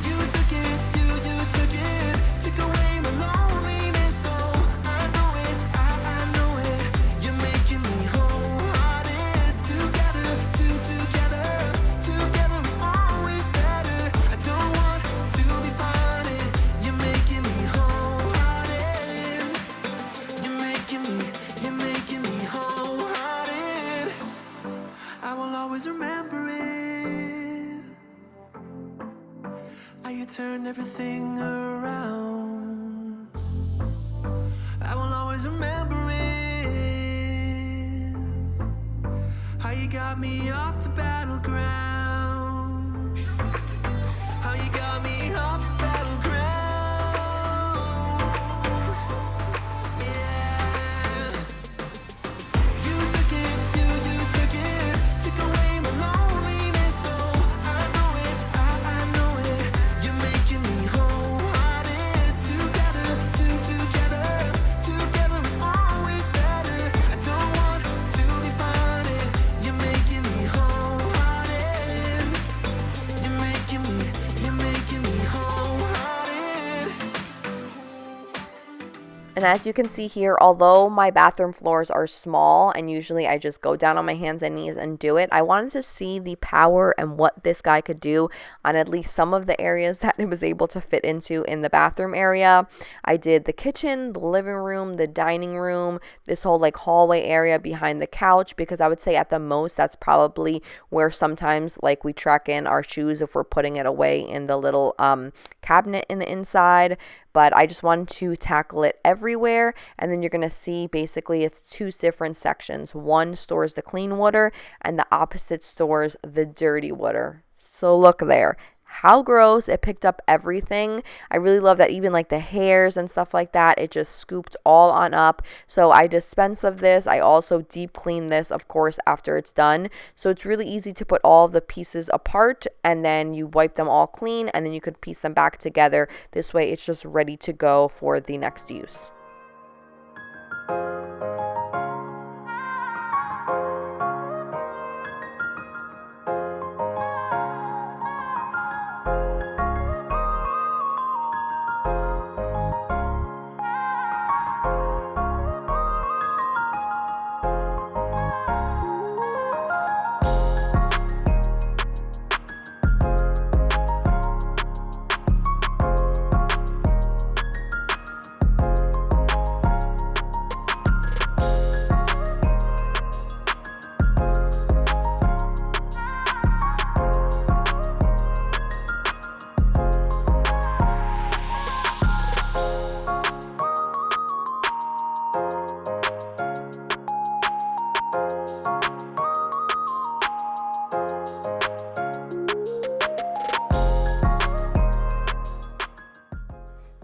You took it, you took it, took away my loneliness. Oh, I know it, I know it. You're making me wholehearted. Together, together is always better. I don't want to be parted. You're making me wholehearted. You're making me wholehearted. I will always remember it. How you turned everything around. I will always remember it. How you got me off the battleground. How you got me off the battleground. Yeah. You took it, you took it, took away my loneliness. Oh, I know it, I know it. You're making me wholehearted. Together, together is always better. I don't want to be parted. You're making me wholehearted. You're making me wholehearted. And as you can see here, although my bathroom floors are small and usually I just go down on my hands and knees and do it, I wanted to see the power and what this guy could do on at least some of the areas that it was able to fit into in the bathroom area. I did the kitchen, the living room, the dining room, this whole like hallway area behind the couch, because I would say at the most that's probably where sometimes like we track in our shoes if we're putting it away in the little cabinet in the inside. But I just wanted to tackle it everywhere. And then you're going to see basically it's two different sections. One stores the clean water and the opposite stores the dirty water. So look there. How gross. It picked up everything. I really love that even like the hairs and stuff like that, it just scooped all on up. So I dispense of this. I also deep clean this, of course, after it's done. So it's really easy to put all of the pieces apart and then you wipe them all clean and then you could piece them back together. This way it's just ready to go for the next use.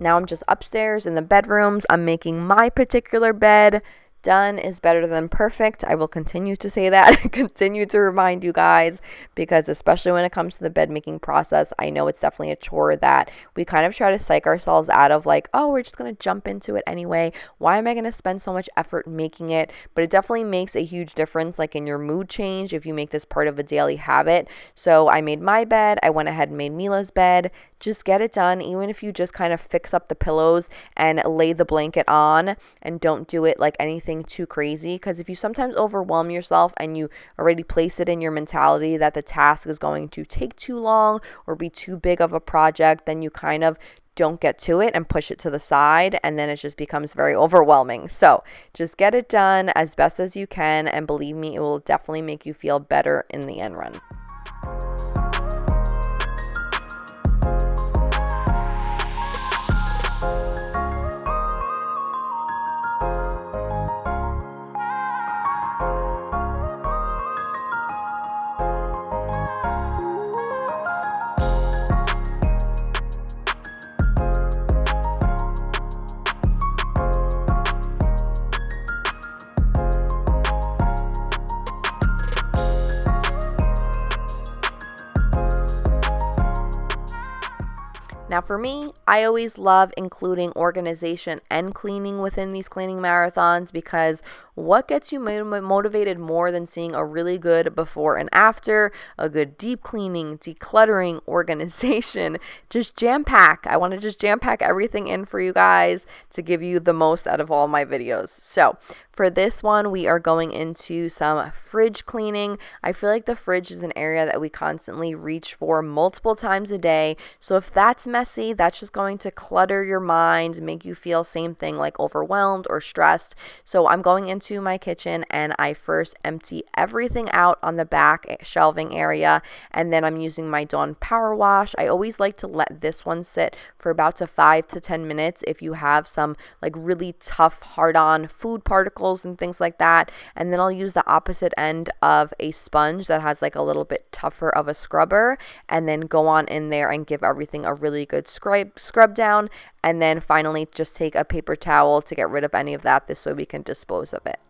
Now I'm just upstairs in the bedrooms. I'm making my particular bed. Done is better than perfect. I will continue to say that, continue to remind you guys, because especially when it comes to the bed making process, I know it's definitely a chore that we kind of try to psych ourselves out of, like, oh, we're just going to jump into it anyway. Why am I going to spend so much effort making it? But it definitely makes a huge difference, like in your mood change, if you make this part of a daily habit. So I made my bed. I went ahead and made Mila's bed. Just get it done, even if you just kind of fix up the pillows and lay the blanket on, and don't do it like anything too crazy, because if you sometimes overwhelm yourself and you already place it in your mentality that the task is going to take too long or be too big of a project, then you kind of don't get to it and push it to the side, and then it just becomes very overwhelming. So just get it done as best as you can, and believe me, it will definitely make you feel better in the end run. Now for me, I always love including organization and cleaning within these cleaning marathons, because what gets you motivated more than seeing a really good before and after, a good deep cleaning, decluttering, organization, just jam pack. I want to just jam pack everything in for you guys to give you the most out of all my videos. So for this one, we are going into some fridge cleaning. I feel like the fridge is an area that we constantly reach for multiple times a day. So if that's messy, that's just going to clutter your mind, make you feel same thing like overwhelmed or stressed. So I'm going into my kitchen and I first empty everything out on the back shelving area, and then I'm using my Dawn power wash. I always like to let this one sit for about 5 to 10 minutes if you have some like really tough hard-on food particles and things like that. And then I'll use the opposite end of a sponge that has like a little bit tougher of a scrubber, and then go on in there and give everything a really good scrub down. And then finally just take a paper towel to get rid of any of that. This way we can dispose of it.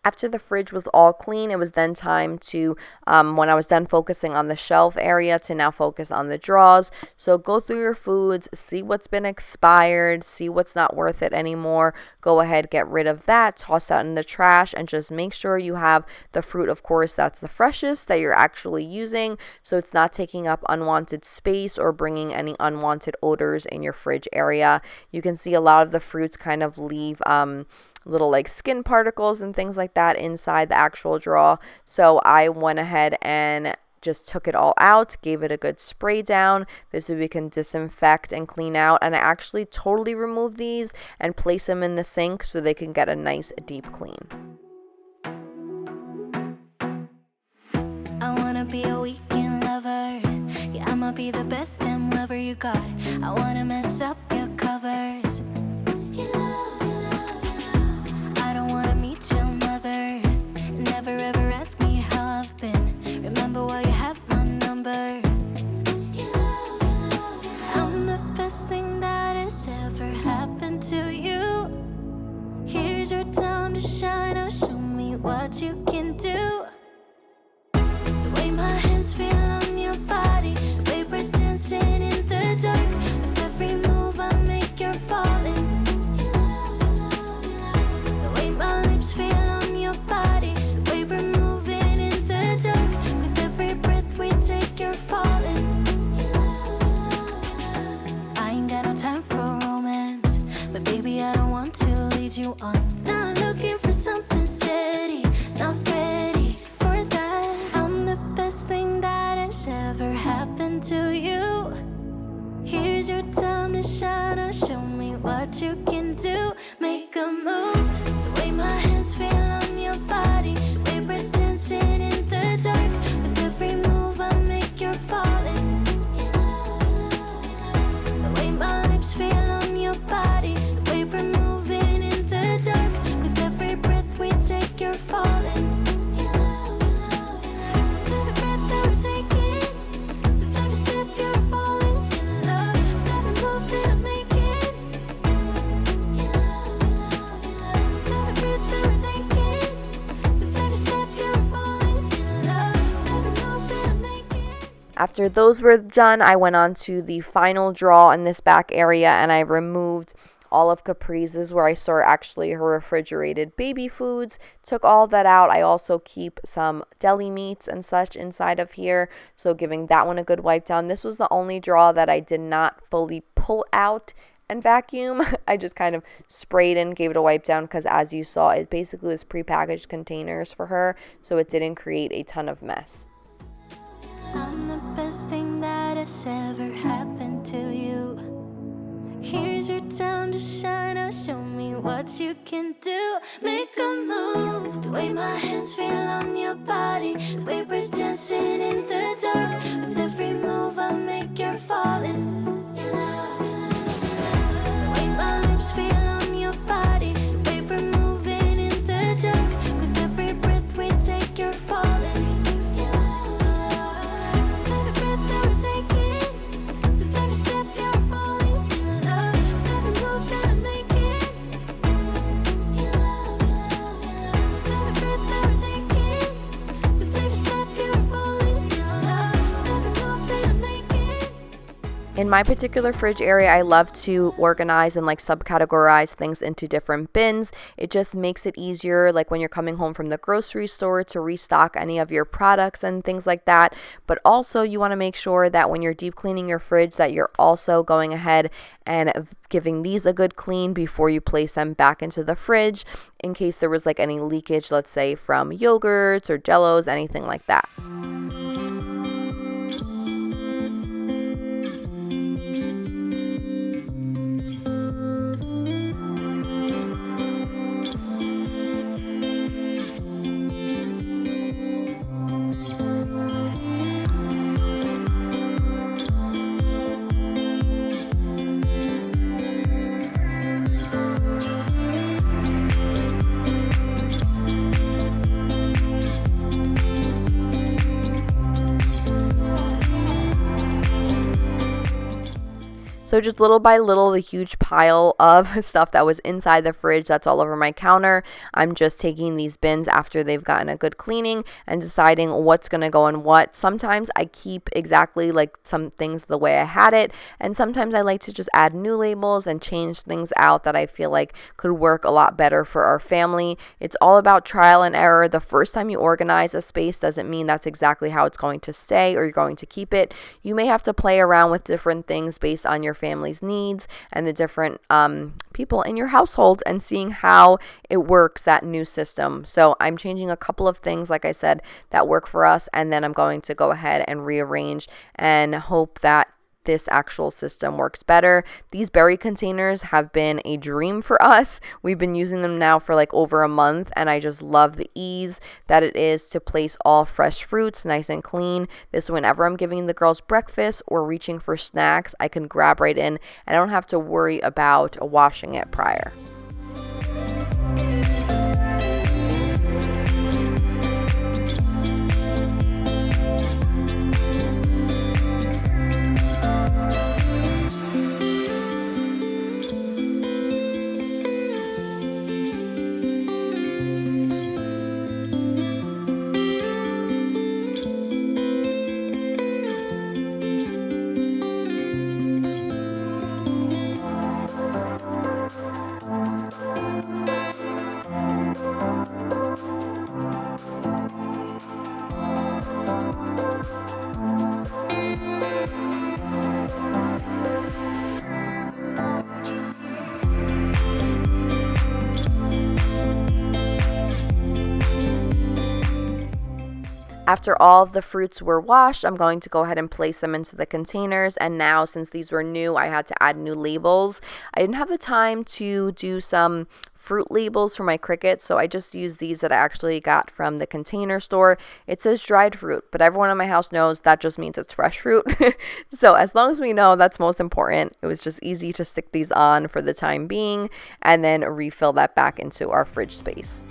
After the fridge was all clean, it was then time to, when I was done focusing on the shelf area, to now focus on the drawers. So go through your foods, see what's been expired, see what's not worth it anymore. Go ahead, get rid of that, toss that in the trash, and just make sure you have the fruit, of course, that's the freshest that you're actually using, so it's not taking up unwanted space or bringing any unwanted odors in your fridge area. You can see a lot of the fruits kind of leave little like skin particles and things like that inside the actual drawer. So I went ahead and just took it all out, gave it a good spray down. This way we can disinfect and clean out. And I actually totally removed these and place them in the sink so they can get a nice deep clean. I wanna be a weekend lover. Yeah, I'ma be the best damn lover you got. I wanna mess up your covers. I don't wanna meet your mother. Never ever ask me how I've been. Remember why you have my number. I'm the best thing that has ever happened to you. Here's your time to shine. Now show me what you can do. The way my hands feel on your body, the way we're dancing in the dark. With every move I make, you're falling. The way my lips feel on After those were done, I went on to the final drawer in this back area and I removed all of Caprice's where I store actually her refrigerated baby foods. Took all of that out. I also keep some deli meats and such inside of here, so giving that one a good wipe down. This was the only drawer that I did not fully pull out and vacuum. I just kind of sprayed and gave it a wipe down because, as you saw, it basically was prepackaged containers for her, so it didn't create a ton of mess. I'm the best thing that has ever happened to you. Here's your time to shine. Now show me what you can do. Make a move. The way my hands feel on your body, the way we're dancing in the dark. With every move I make, you're falling in love. The way my lips feel on your body, the way we're moving in the dark. With every breath we take, you're falling. In my particular fridge area, I love to organize and like subcategorize things into different bins. It just makes it easier, like when you're coming home from the grocery store, to restock any of your products and things like that. But also you want to make sure that when you're deep cleaning your fridge that you're also going ahead and giving these a good clean before you place them back into the fridge in case there was like any leakage, let's say from yogurts or jellos, anything like that. So just little by little, the huge pile of stuff that was inside the fridge that's all over my counter, I'm just taking these bins after they've gotten a good cleaning and deciding what's going to go in what. Sometimes I keep exactly like some things the way I had it, and sometimes I like to just add new labels and change things out that I feel like could work a lot better for our family. It's all about trial and error. The first time you organize a space doesn't mean that's exactly how it's going to stay or you're going to keep it. You may have to play around with different things based on your family's needs and the different people in your household and seeing how it works, that new system. So I'm changing a couple of things, like I said, that work for us, and then I'm going to go ahead and rearrange and hope that this actual system works better. These berry containers have been a dream for us. We've been using them now for like over a month, and I just love the ease that it is to place all fresh fruits nice and clean. This, whenever I'm giving the girls breakfast or reaching for snacks, I can grab right in and I don't have to worry about washing it prior. After all of the fruits were washed, I'm going to go ahead and place them into the containers. And now, since these were new, I had to add new labels. I didn't have the time to do some fruit labels for my crickets, so I just used these that I actually got from the Container Store. It says dried fruit, but everyone in my house knows that just means it's fresh fruit. So as long as we know, that's most important. It was just easy to stick these on for the time being and then refill that back into our fridge space.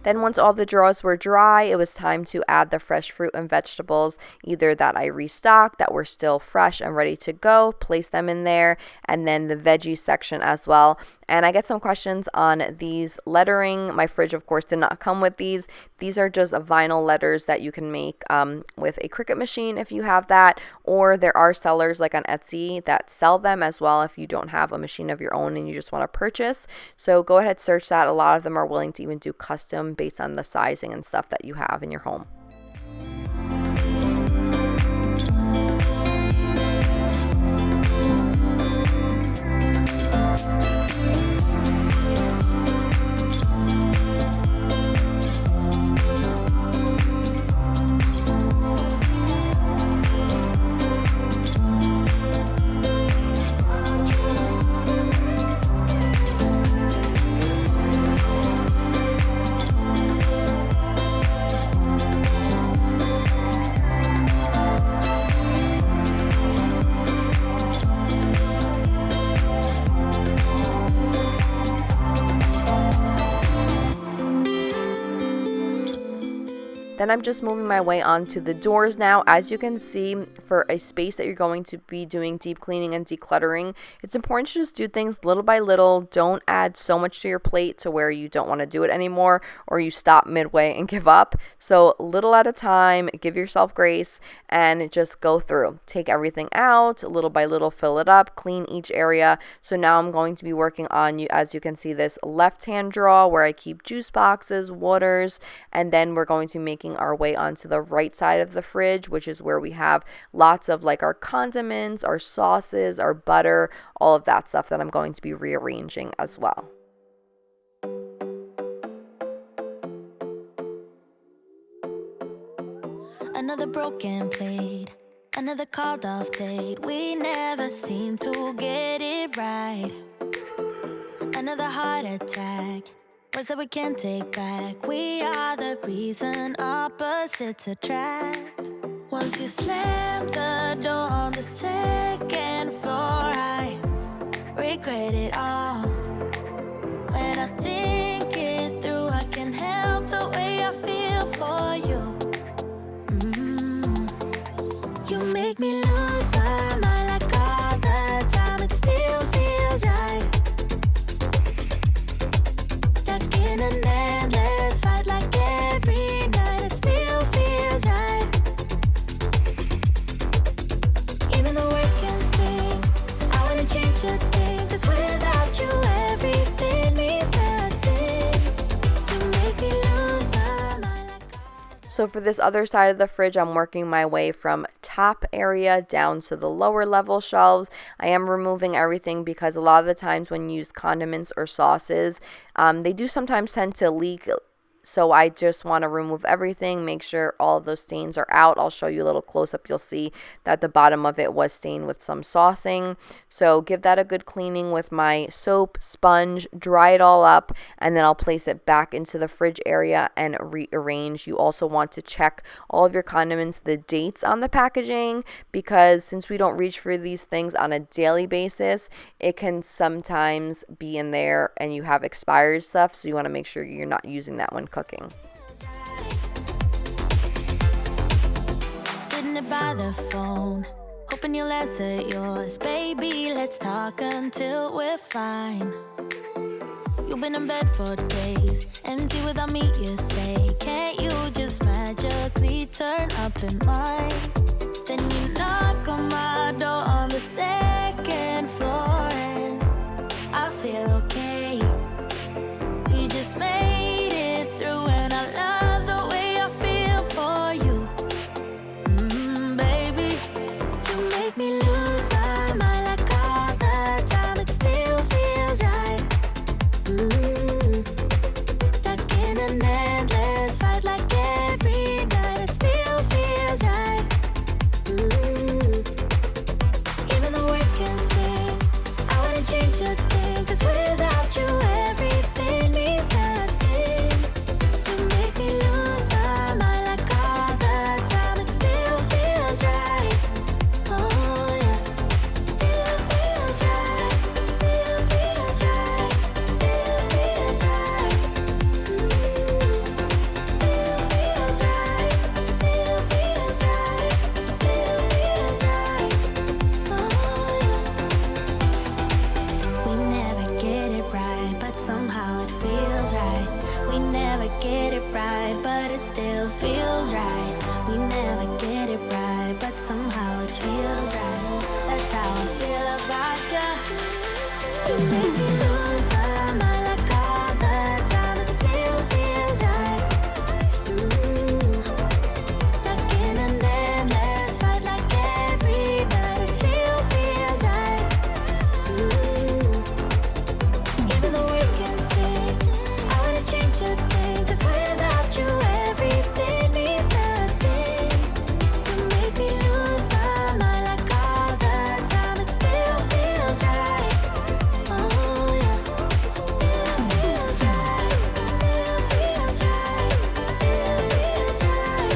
Then once all the drawers were dry, it was time to add the fresh fruit and vegetables, either that I restocked that were still fresh and ready to go, place them in there, and then the veggie section as well. And I get some questions on these lettering. My fridge, of course, did not come with these. These are just vinyl letters that you can make with a Cricut machine if you have that, or there are sellers like on Etsy that sell them as well if you don't have a machine of your own and you just want to purchase. So go ahead, search that. A lot of them are willing to even do custom based on the sizing and stuff that you have in your home. Then I'm just moving my way onto the doors now. As you can see, for a space that you're going to be doing deep cleaning and decluttering, it's important to just do things little by little. Don't add so much to your plate to where you don't want to do it anymore or you stop midway and give up. So little at a time, give yourself grace and just go through. Take everything out, little by little fill it up, clean each area. So now I'm going to be working on, as you can see, this left-hand drawer where I keep juice boxes, waters, and then we're going to be making our way onto the right side of the fridge, which is where we have lots of like our condiments, our sauces, our butter, all of that stuff that I'm going to be rearranging as well. Another broken plate, another called off date. We never seem to get it right. Another heart attack, words that we can't take back. We are the reason opposites attract. Once you slam the door on the second floor, I regret it all. When I think it through, I can't help the way I feel for you. You make me lose my mind like all the time. It still feels right. Stuck in an endless fight like every night. It still feels right. Even the words can sting. I wanna change a thing, 'cause without you everything means nothing. You make me lose my mind like So for this other side of the fridge, I'm working my way from top area down to the lower level shelves. I am removing everything because a lot of the times when you use condiments or sauces, they do sometimes tend to leak. So I just want to remove everything, make sure all of those stains are out. I'll show you a little close up. You'll see that the bottom of it was stained with some saucing. So give that a good cleaning with my soap, sponge, dry it all up, and then I'll place it back into the fridge area and rearrange. You also want to check all of your condiments, the dates on the packaging, because since we don't reach for these things on a daily basis, it can sometimes be in there and you have expired stuff. So you want to make sure you're not using that one cooking. sitting by the phone, hoping you'll answer yours. Baby, let's talk until we're fine. You've been in bed for days, empty without me, you say. Can't you just magically turn up in mine? Then you knock on my door on the second floor, and I feel okay. We just made it through, and I love the way I feel for you. Baby, you make me lose my mind like all the time. It still feels right. Stuck in an endless fight like every night. It still feels right. still feels right. We never get it right, but somehow it feels right. That's how I feel about you. You make me lose my mind like all the time. It still feels right. Stuck in an endless fight like every night. It still feels right. Even though we can stay, I wanna change a thing. 'Cause without you, everything means nothing. You make me lose my mind like all the time. It still feels right. Oh yeah, still feels right. Still feels right. Still feels right.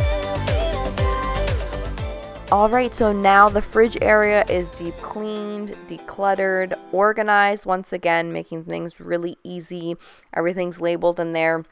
Still feels right. All right, so now the fridge area is deep cleaned, decluttered, organized, once again, making things really easy. Everything's labeled in there,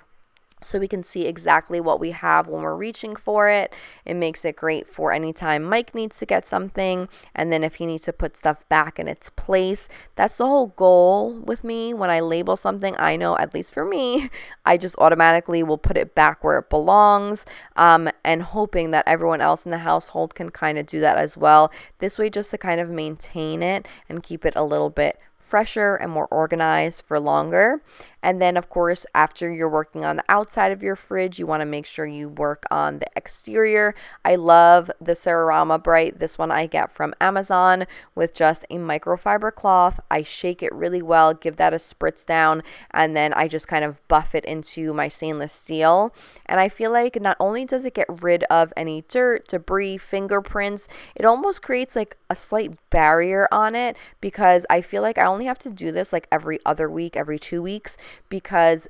so we can see exactly what we have when we're reaching for it. It makes it great for anytime Mike needs to get something, and then if he needs to put stuff back in its place. That's the whole goal with me. When I label something, I know, at least for me, I just automatically will put it back where it belongs, and hoping that everyone else in the household can kind of do that as well. This way, just to kind of maintain it and keep it a little bit fresher and more organized for longer. And then, of course, after you're working on the outside of your fridge, you want to make sure you work on the exterior. I love the Cerarama Bright. This one I get from Amazon with just a microfiber cloth. I shake it really well, give that a spritz down, and then I just kind of buff it into my stainless steel. And I feel like not only does it get rid of any dirt, debris, fingerprints, it almost creates like a slight barrier on it, because I feel like I only have to do this like every other week, every 2 weeks, because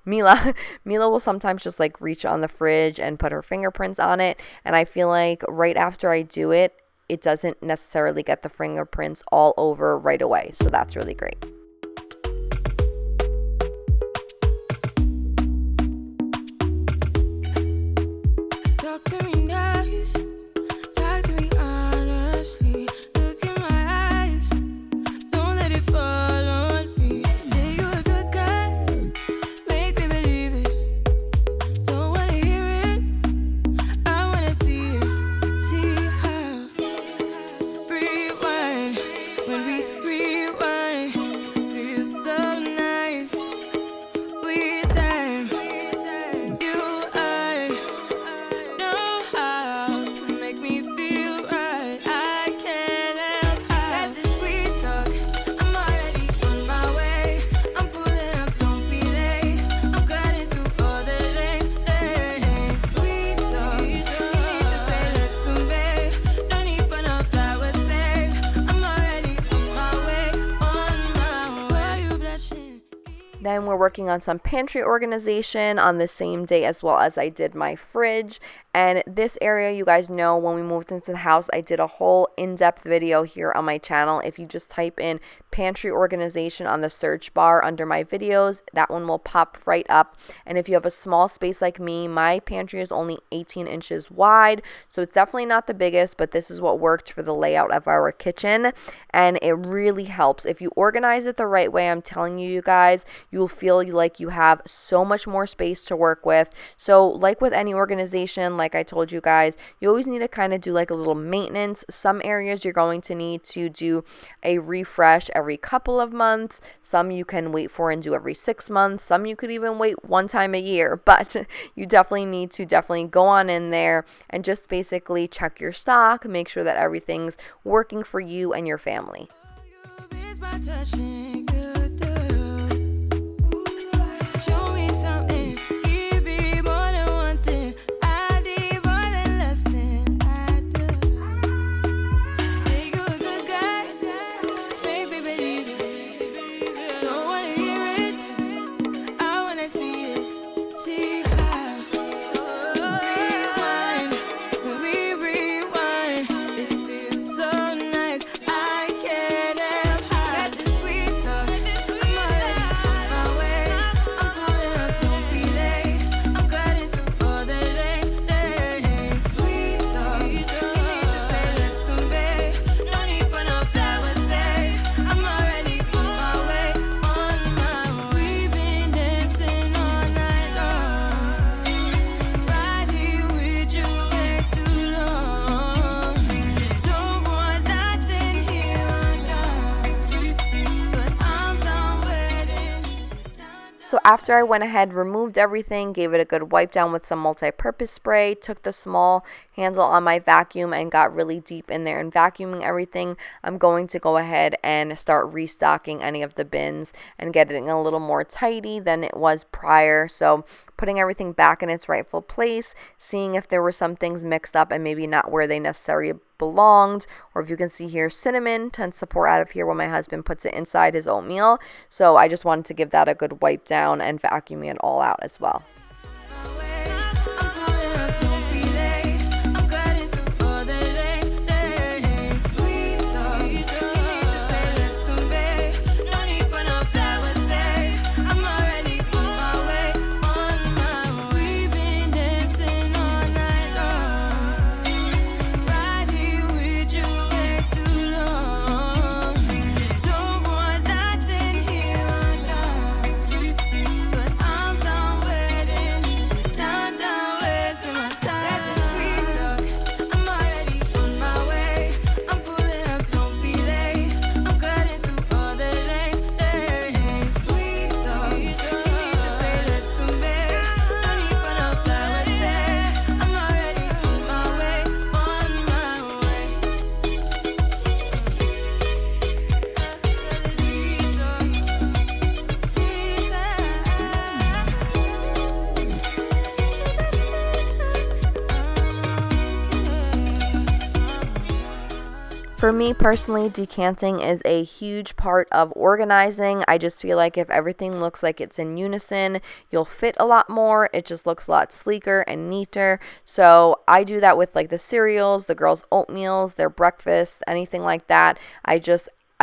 Mila will sometimes just like reach on the fridge and put her fingerprints on it, and I feel like right after I do it, it doesn't necessarily get the fingerprints all over right away, so that's really great. Talk to me nice, talk to me honestly. Look in my eyes, don't let it fall on me. Say you a good guy, make me believe it. Don't wanna hear it, I wanna see it. See how rewind, when we rewind, feels so nice. With time, you I know how to make me feel right. I can't help how. Got this sweet talk, I'm already on my way. I'm pulling up, don't be late. I'm cutting through all the lanes. Sweet talk, you need to say less to me. No need for no flowers, babe. I'm already on my way, on my way. Why you blushing? Then we're working on some pantry organization on the same day as well as I did my fridge. And this area, you guys know, when we moved into the house, I did a whole in-depth video here on my channel. If you just type in pantry organization on the search bar under my videos, that one will pop right up. And if you have a small space like me, my pantry is only 18 inches wide, so it's definitely not the biggest, but this is what worked for the layout of our kitchen, and it really helps. If you organize it the right way, I'm telling you, you guys, you'll feel like you have so much more space to work with. So like with any organization, like I told you guys, you always need to kind of do like a little maintenance. Some areas you're going to need to do a refresh every couple of months. Some you can wait for and do every 6 months. Some you could even wait one time a year, but you definitely need to go on in there and just basically check your stock, make sure that everything's working for you and your family. Show me something, give me more than one thing. I need more than less than I do. Say you a good guy, make me believe it. Don't wanna hear it, I wanna see it. See how rewind, when we rewind, it feels so nice. I can't help how. Got this sweet talk. So after I went ahead, removed everything, gave it a good wipe down with some multi-purpose spray, took the small handle on my vacuum and got really deep in there and vacuuming everything, I'm going to go ahead and start restocking any of the bins and getting a little more tidy than it was prior. So putting everything back in its rightful place, seeing if there were some things mixed up and maybe not where they necessarily belonged. Or if you can see here, cinnamon tends to pour out of here when my husband puts it inside his oatmeal. So I just wanted to give that a good wipe down and vacuum it all out as well. For me personally, decanting is a huge part of organizing. I just feel like if everything looks like it's in unison, you'll fit a lot more. It just looks a lot sleeker and neater. So I do that with like the cereals, the girls' oatmeals, their breakfast, anything like that. I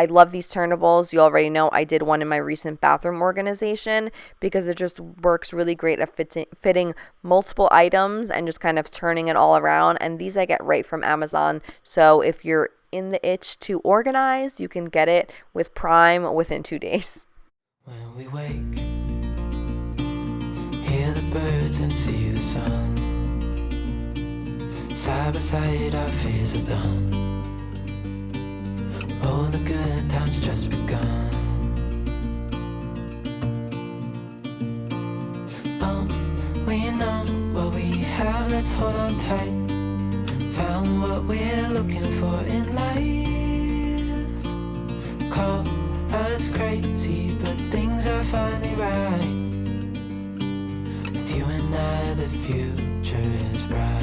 love these turnables. You already know I did one in my recent bathroom organization because it just works really great at fitting multiple items and just kind of turning it all around. And these I get right from Amazon. So if you're in the itch to organize, you can get it with Prime within 2 days. When we wake, hear the birds and see the sun. Side by side our fears are done. Oh, the good times just begun. Oh, we know what we have, let's hold on tight. Found what we're looking for in life. Call us crazy, but things are finally right. With you and I, the future is bright.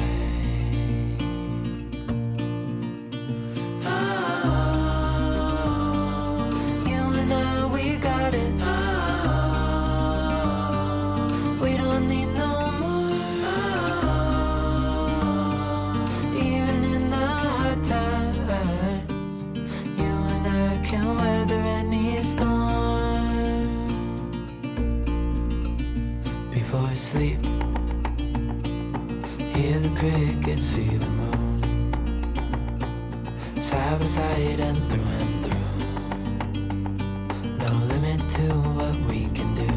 Before sleep, hear the crickets, see the moon. Side by side and through, no limit to what we can do.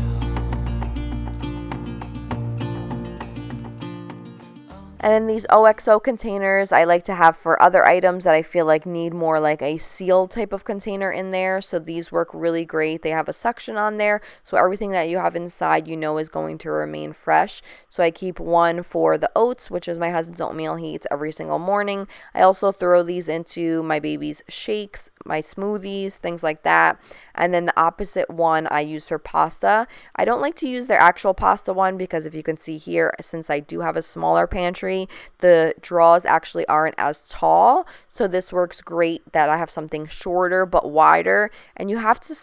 And then these OXO containers I like to have for other items that I feel like need more like a sealed type of container in there. So these work really great. They have a suction on there, so everything that you have inside you know is going to remain fresh. So I keep one for the oats, which is my husband's oatmeal he eats every single morning. I also throw these into my baby's shakes, my smoothies, things like that. And then the opposite one I use for pasta. I don't like to use their actual pasta one because if you can see here, since I do have a smaller pantry, the drawers actually aren't as tall. So this works great that I have something shorter but wider. And you have to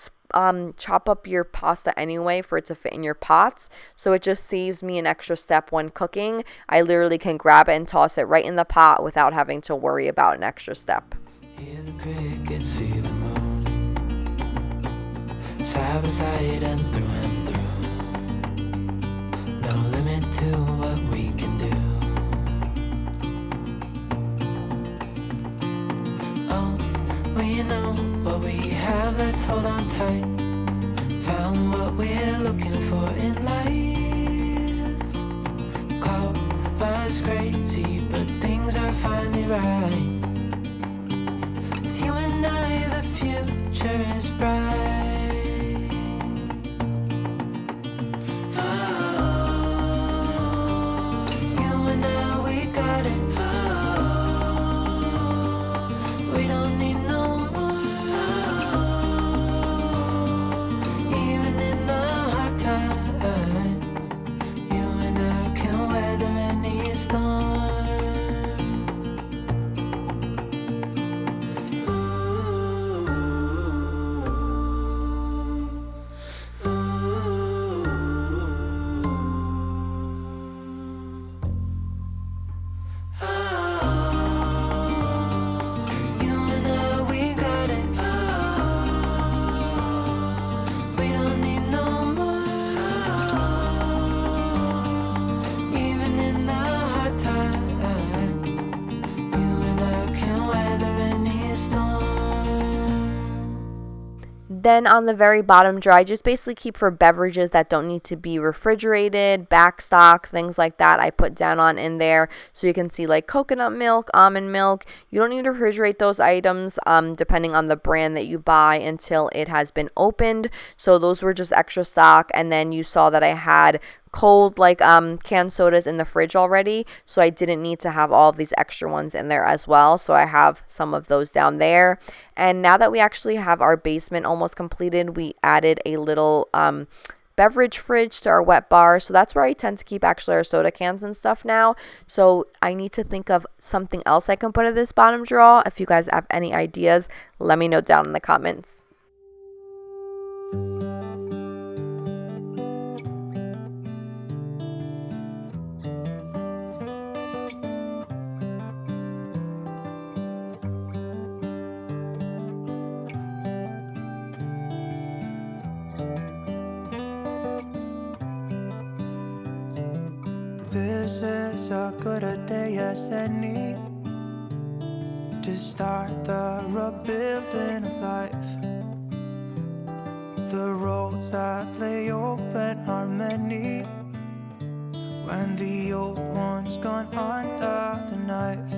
chop up your pasta anyway for it to fit in your pots. So it just saves me an extra step when cooking. I literally can grab it and toss it right in the pot without having to worry about an extra step. Hear the crickets, see the moon. Side by side and through, no limit to what we can do. Oh, we know what we have, let's hold on tight. Found what we're looking for in life. Call us crazy, but things are finally right. With you and I, the future is bright. Then on the very bottom drawer, I just basically keep for beverages that don't need to be refrigerated, back stock, things like that. I put down on in there, so you can see like coconut milk, almond milk. You don't need to refrigerate those items depending on the brand that you buy until it has been opened. So those were just extra stock. And then you saw that I had cold like canned sodas in the fridge already, so I didn't need to have all of these extra ones in there as well. So I have some of those down there. And now that we actually have our basement almost completed, we added a little beverage fridge to our wet bar, so that's where I tend to keep actually our soda cans and stuff now. So I need to think of something else I can put in this bottom drawer. If you guys have any ideas, let me know down in the comments. This is a good a day as any to start the rebuilding of life. The roads that lay open are many when the old one's gone under the knife.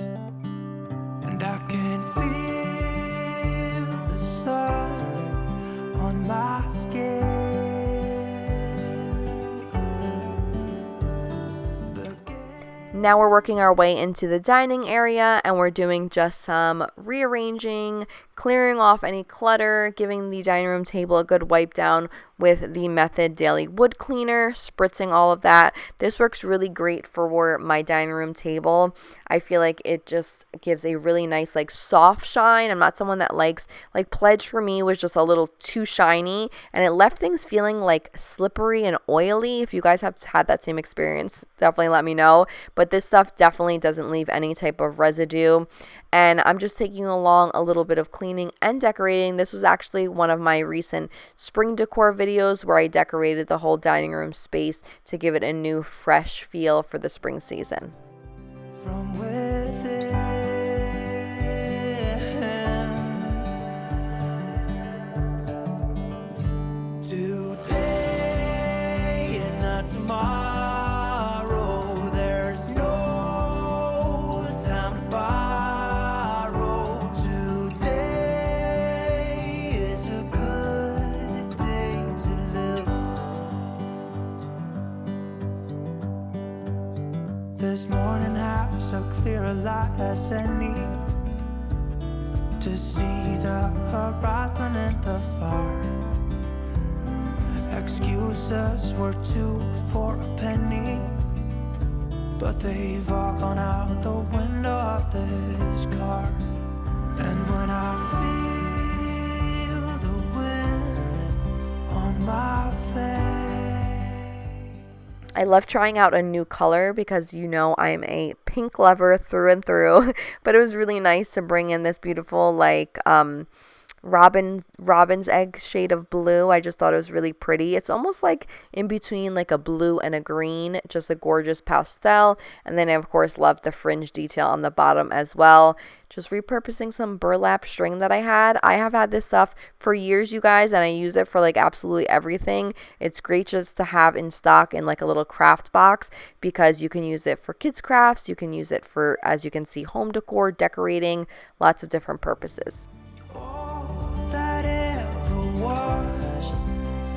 And I can feel the sun on my skin. Now we're working our way into the dining area, and we're doing just some rearranging, clearing off any clutter, giving the dining room table a good wipe down with the Method Daily Wood Cleaner, spritzing all of that. This works really great for my dining room table. I feel like it just gives a really nice like soft shine. I'm not someone that likes, like Pledge for me was just a little too shiny, and it left things feeling like slippery and oily. If you guys have had that same experience, definitely let me know. But this stuff definitely doesn't leave any type of residue. And I'm just taking along a little bit of cleaning and decorating. This was actually one of my recent spring decor videos where I decorated the whole dining room space to give it a new fresh feel for the spring season. From within, today and not tomorrow, there's no time to borrow. Today is a good day to live. This morning has a clearer light as any to see the horizon and the far. Excuses were 2 for a penny, but they've all gone out the window of this car. And when I feel the wind on my face, I love trying out a new color because you know I'm a pink lover through and through, but it was really nice to bring in this beautiful like robin's egg shade of blue. I just thought it was really pretty. It's almost like in between like a blue and a green, just a gorgeous pastel. And then I of course love the fringe detail on the bottom as well. Just repurposing some burlap string that I had. I have had this stuff for years, you guys, and I use it for like absolutely everything. It's great just to have in stock in like a little craft box because you can use it for kids crafts. You can use it for, as you can see, home decor, decorating, lots of different purposes. all that ever was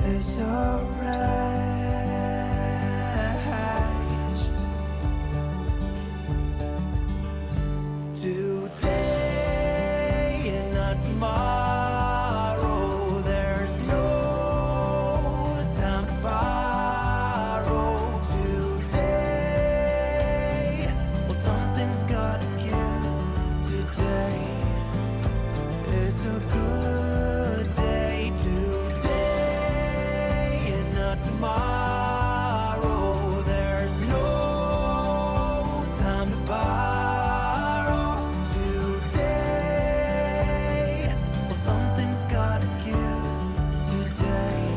is a rise. Today and not tomorrow, there's no time to borrow. Today, well, something's gotta give. Today is a good day. Today and not tomorrow, there's no time to borrow. Today, well, something's gotta give. Today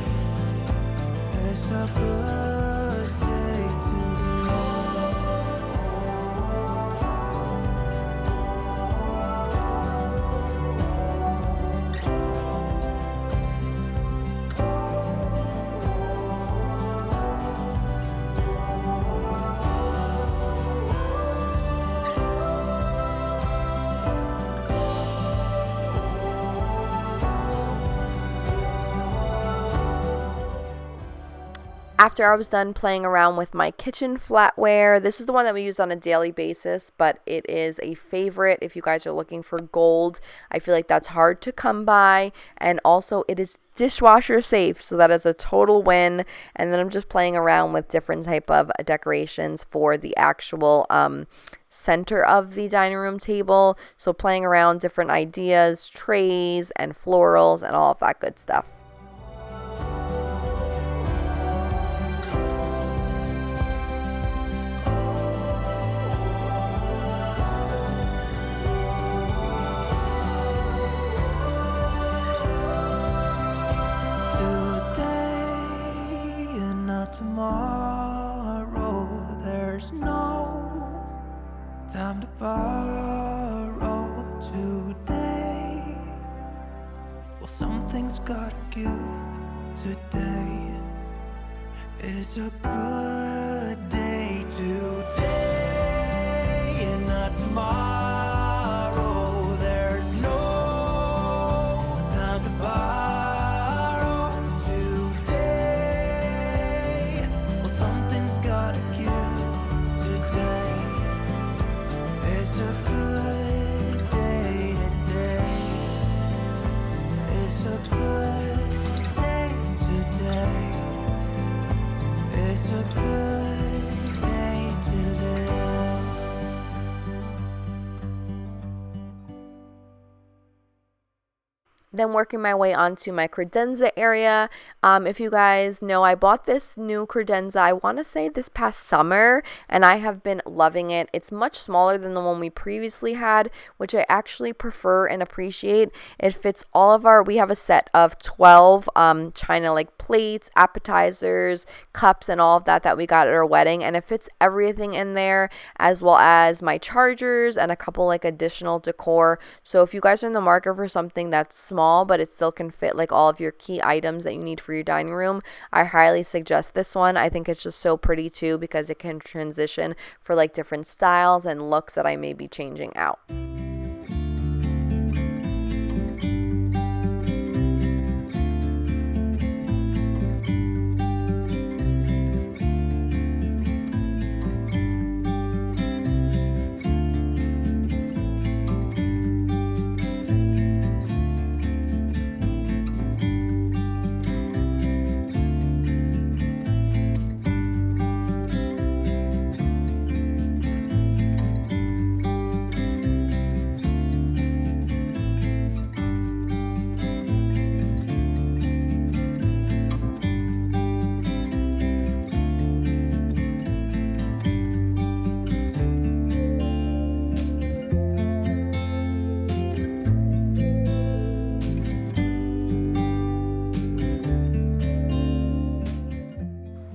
is a good day to live. After I was done playing around with my kitchen flatware, this is the one that we use on a daily basis, but it is a favorite if you guys are looking for gold. I feel like that's hard to come by, and also it is dishwasher safe, so that is a total win. And then I'm just playing around with different type of decorations for the actual center of the dining room table, so playing around different ideas, trays and florals and all of that good stuff. Tomorrow, there's no time to borrow today. Well, something's gotta give. Today is a good day. Today and not tomorrow. There's no time to borrow. Then working my way onto my credenza area. If you guys know, I bought this new credenza, I want to say this past summer, and I have been loving it. It's much smaller than the one we previously had, which I actually prefer and appreciate. It fits all of we have a set of 12 china like plates, appetizers, cups, and all of that we got at our wedding, and it fits everything in there, as well as my chargers and a couple like additional decor. So if you guys are in the market for something that's small but it still can fit like all of your key items that you need for your dining room, I highly suggest this one. I think it's just so pretty too, because it can transition for like different styles and looks that I may be changing out.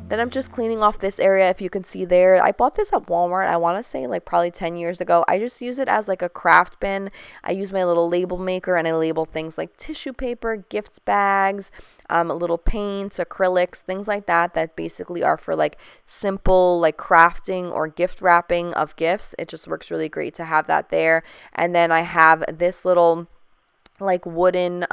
Then I'm just cleaning off this area. If you can see there, I bought this at Walmart, I want to say like probably 10 years ago. I just use it as like a craft bin. I use my little label maker and I label things like tissue paper, gift bags, little paints, acrylics, things like that basically are for like simple like crafting or gift wrapping of gifts. It just works really great to have that there. And then I have this little like wooden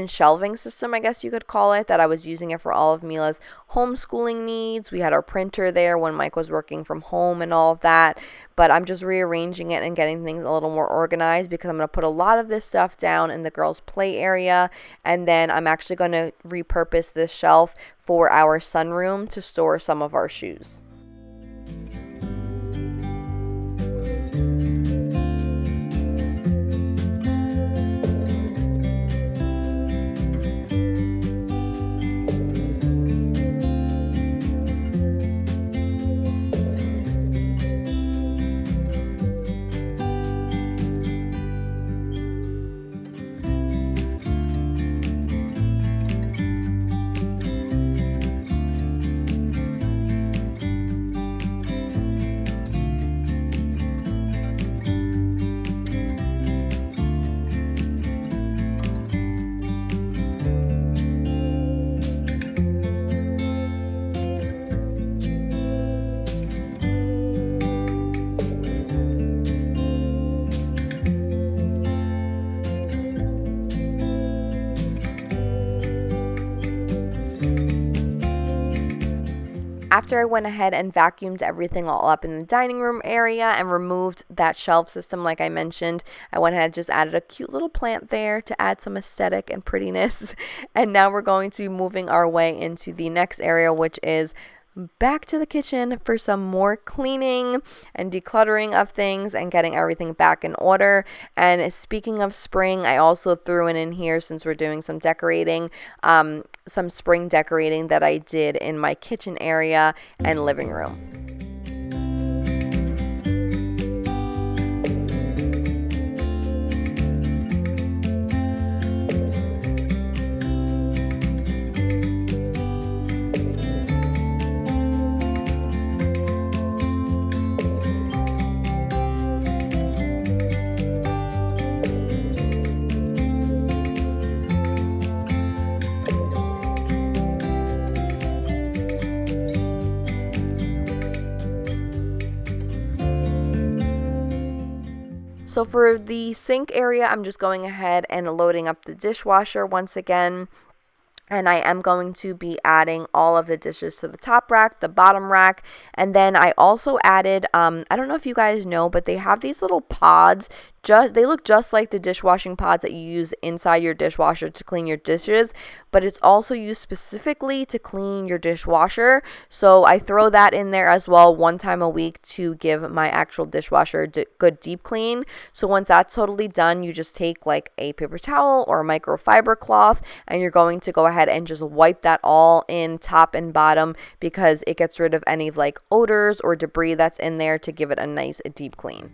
shelving system, I guess you could call it, that I was using it for all of Mila's homeschooling needs. We had our printer there when Mike was working from home and all of that, but I'm just rearranging it and getting things a little more organized, because I'm going to put a lot of this stuff down in the girls' play area, and then I'm actually going to repurpose this shelf for our sunroom to store some of our shoes. After I went ahead and vacuumed everything all up in the dining room area and removed that shelf system like I mentioned, I went ahead and just added a cute little plant there to add some aesthetic and prettiness. And now we're going to be moving our way into the next area, which is back to the kitchen for some more cleaning and decluttering of things and getting everything back in order. And speaking of spring, I also threw in here, since we're doing some decorating, some spring decorating that I did in my kitchen area and living room. So for the sink area, I'm just going ahead and loading up the dishwasher once again. And I am going to be adding all of the dishes to the top rack, the bottom rack, and then I also added, I don't know if you guys know, but they have these little pods. They look just like the dishwashing pods that you use inside your dishwasher to clean your dishes, but it's also used specifically to clean your dishwasher. So I throw that in there as well one time a week to give my actual dishwasher a good deep clean. So once that's totally done, you just take like a paper towel or a microfiber cloth and you're going to go ahead and just wipe that all in top and bottom, because it gets rid of any like odors or debris that's in there to give it a nice deep clean.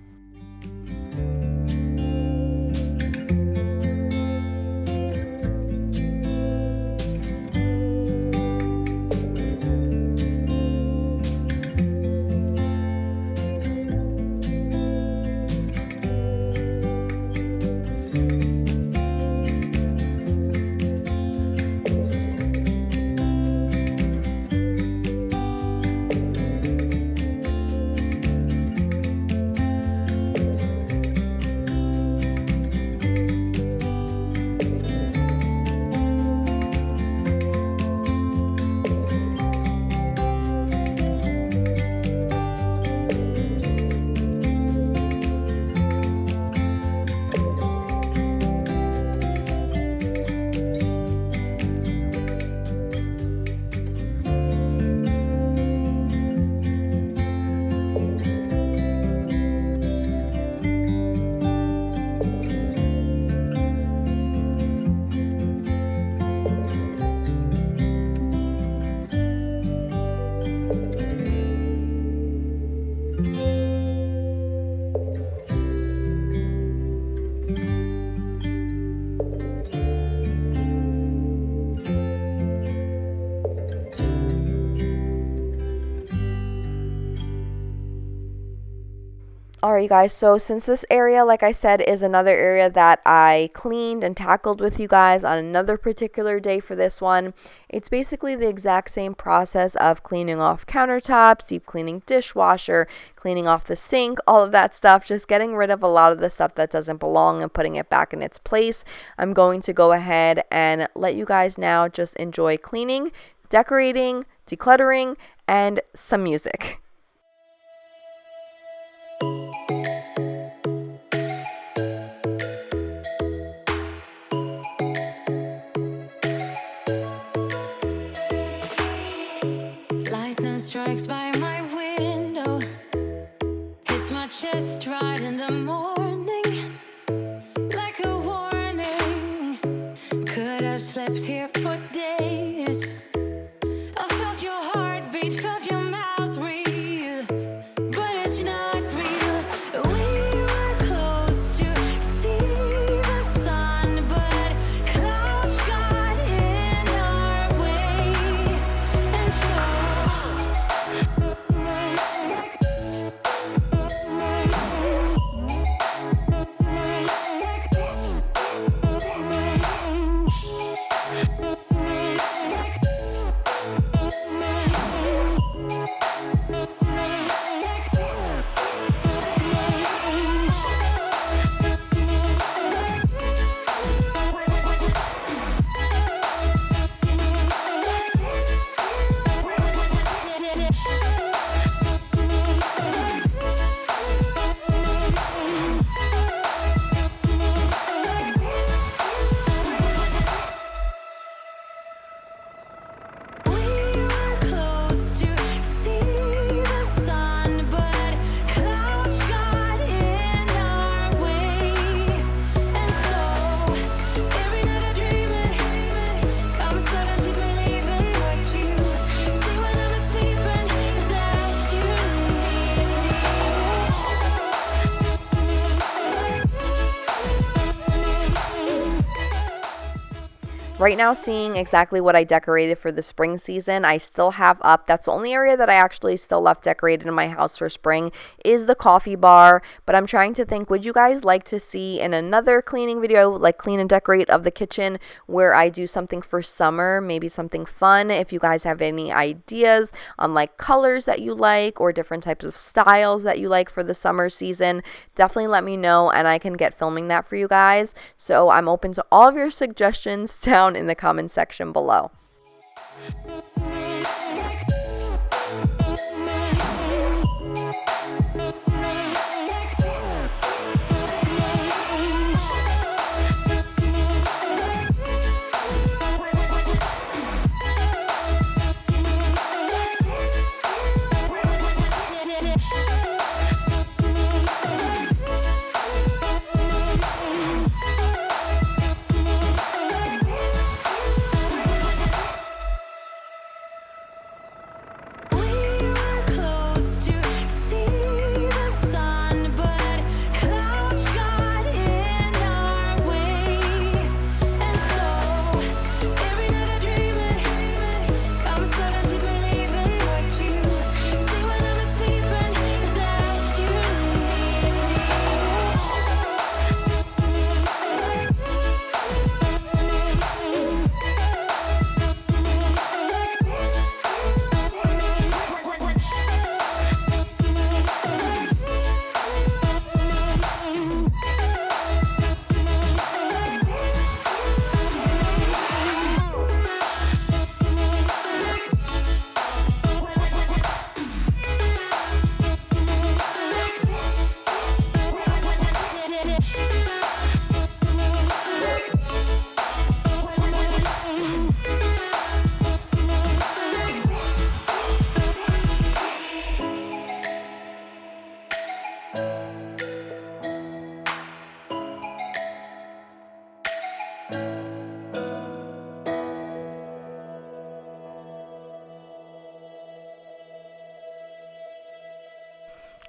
Alright, you guys, so since this area, like I said, is another area that I cleaned and tackled with you guys on another particular day for this one, it's basically the exact same process of cleaning off countertops, deep cleaning dishwasher, cleaning off the sink, all of that stuff, just getting rid of a lot of the stuff that doesn't belong and putting it back in its place. I'm going to go ahead and let you guys now just enjoy cleaning, decorating, decluttering, and some music. Strikes by my window, hits my chest right in the morning, like a warning. Could have slept here for days. I felt your heartbeat, felt your mouth breathe, but it's not real. We were close to see the sun, but clouds got in our way, and so Right now, seeing exactly what I decorated for the spring season, I still have up. That's the only area that I actually still left decorated in my house for spring is the coffee bar. But I'm trying to think, would you guys like to see in another cleaning video, like clean and decorate of the kitchen, where I do something for summer, maybe something fun? If you guys have any ideas on like colors that you like or different types of styles that you like for the summer season, definitely let me know and I can get filming that for you guys. So I'm open to all of your suggestions down in the comment section below.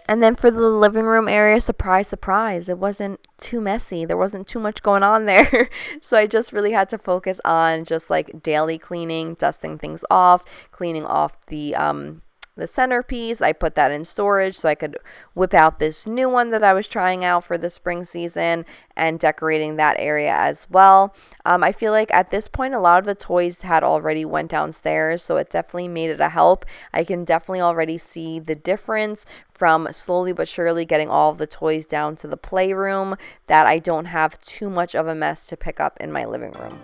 And then for the living room area, surprise, surprise, it wasn't too messy. There wasn't too much going on there. So I just really had to focus on just like daily cleaning, dusting things off, cleaning off the centerpiece. I put that in storage so I could whip out this new one that I was trying out for the spring season and decorating that area as well. I feel like at this point a lot of the toys had already went downstairs, so it definitely made it a help. I can definitely already see the difference from slowly but surely getting all of the toys down to the playroom, that I don't have too much of a mess to pick up in my living room.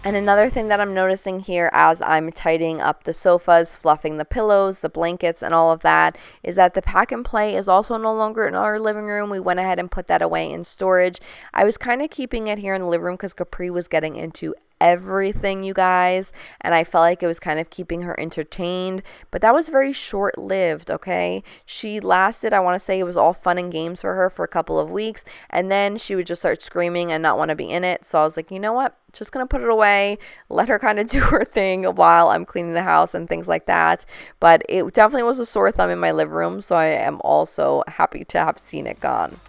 And another thing that I'm noticing here as I'm tidying up the sofas, fluffing the pillows, the blankets, and all of that, is that the pack and play is also no longer in our living room. We went ahead and put that away in storage. I was kind of keeping it here in the living room because Capri was getting into everything, you guys, and I felt like it was kind of keeping her entertained, but that was very short-lived. Okay, she lasted, I want to say it was all fun and games for her for a couple of weeks, and then she would just start screaming and not want to be in it. So I was like, you know what, just gonna put it away, let her kind of do her thing while I'm cleaning the house and things like that. But it definitely was a sore thumb in my living room, so I am also happy to have seen it gone.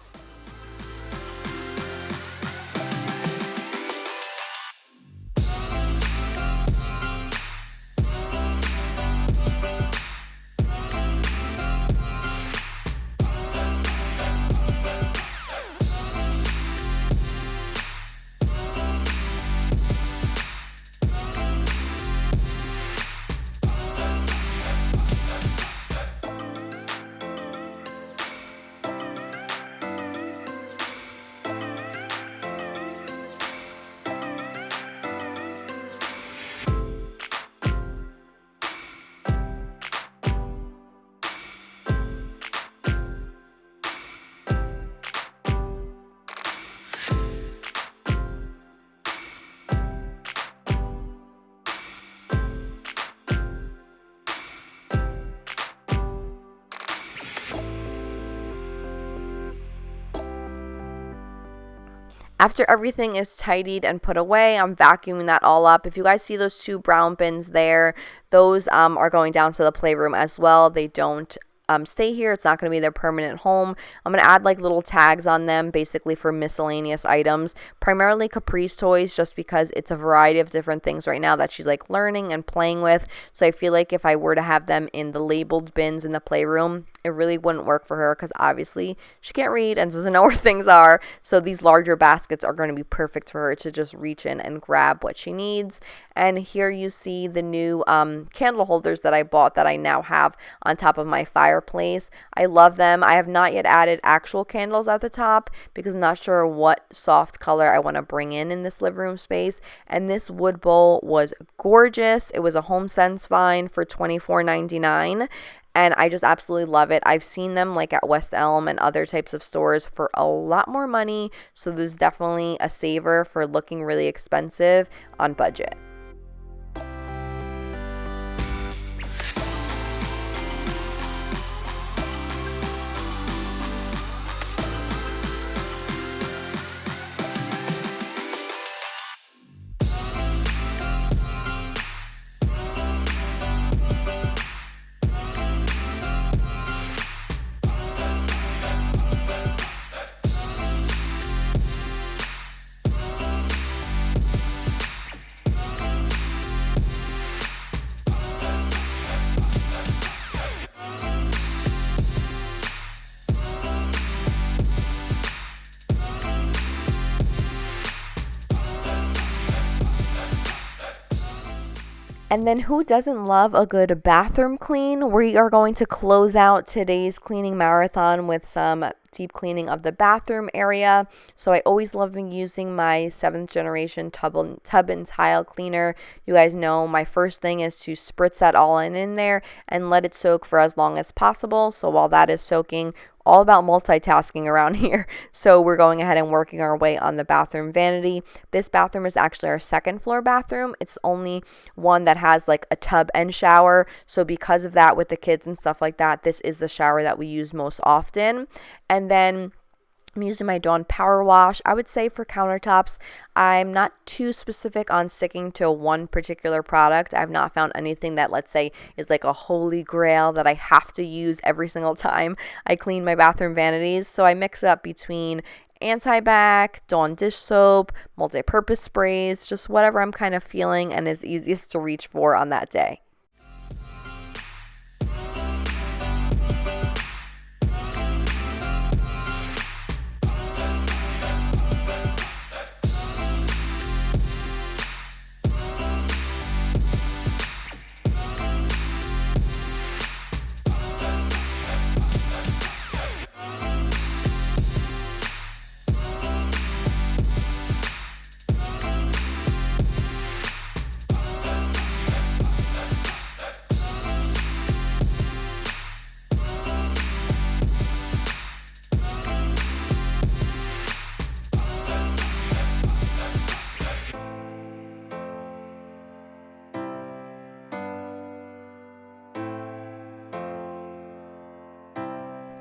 After everything is tidied and put away, I'm vacuuming that all up. If you guys see those 2 brown bins there, those are going down to the playroom as well. They don't stay here. It's not going to be their permanent home. I'm going to add like little tags on them basically for miscellaneous items, primarily Caprice toys, just because it's a variety of different things right now that she's like learning and playing with. So I feel like if I were to have them in the labeled bins in the playroom, it really wouldn't work for her because obviously she can't read and doesn't know where things are. So these larger baskets are going to be perfect for her to just reach in and grab what she needs. And here you see the new candle holders that I bought that I now have on top of my fireplace. I love them. I have not yet added actual candles at the top because I'm not sure what soft color I want to bring in this living room space. And this wood bowl was gorgeous. It was a HomeSense find for $24.99. And I just absolutely love it. I've seen them like at West Elm and other types of stores for a lot more money. So there's definitely a saver for looking really expensive on budget. And then who doesn't love a good bathroom clean? We are going to close out today's cleaning marathon with some deep cleaning of the bathroom area. So I always love using my 7th generation tub and tile cleaner. You guys know my first thing is to spritz that all in there and let it soak for as long as possible. So while that is soaking, all about multitasking around here. So we're going ahead and working our way on the bathroom vanity. This bathroom is actually our 2nd floor bathroom. It's the only one that has like a tub and shower. So because of that, with the kids and stuff like that, this is the shower that we use most often. And then I'm using my Dawn Power Wash. I would say for countertops, I'm not too specific on sticking to one particular product. I've not found anything that, let's say, is like a holy grail that I have to use every single time I clean my bathroom vanities. So I mix it up between anti-bac, Dawn dish soap, multi-purpose sprays, just whatever I'm kind of feeling and is easiest to reach for on that day.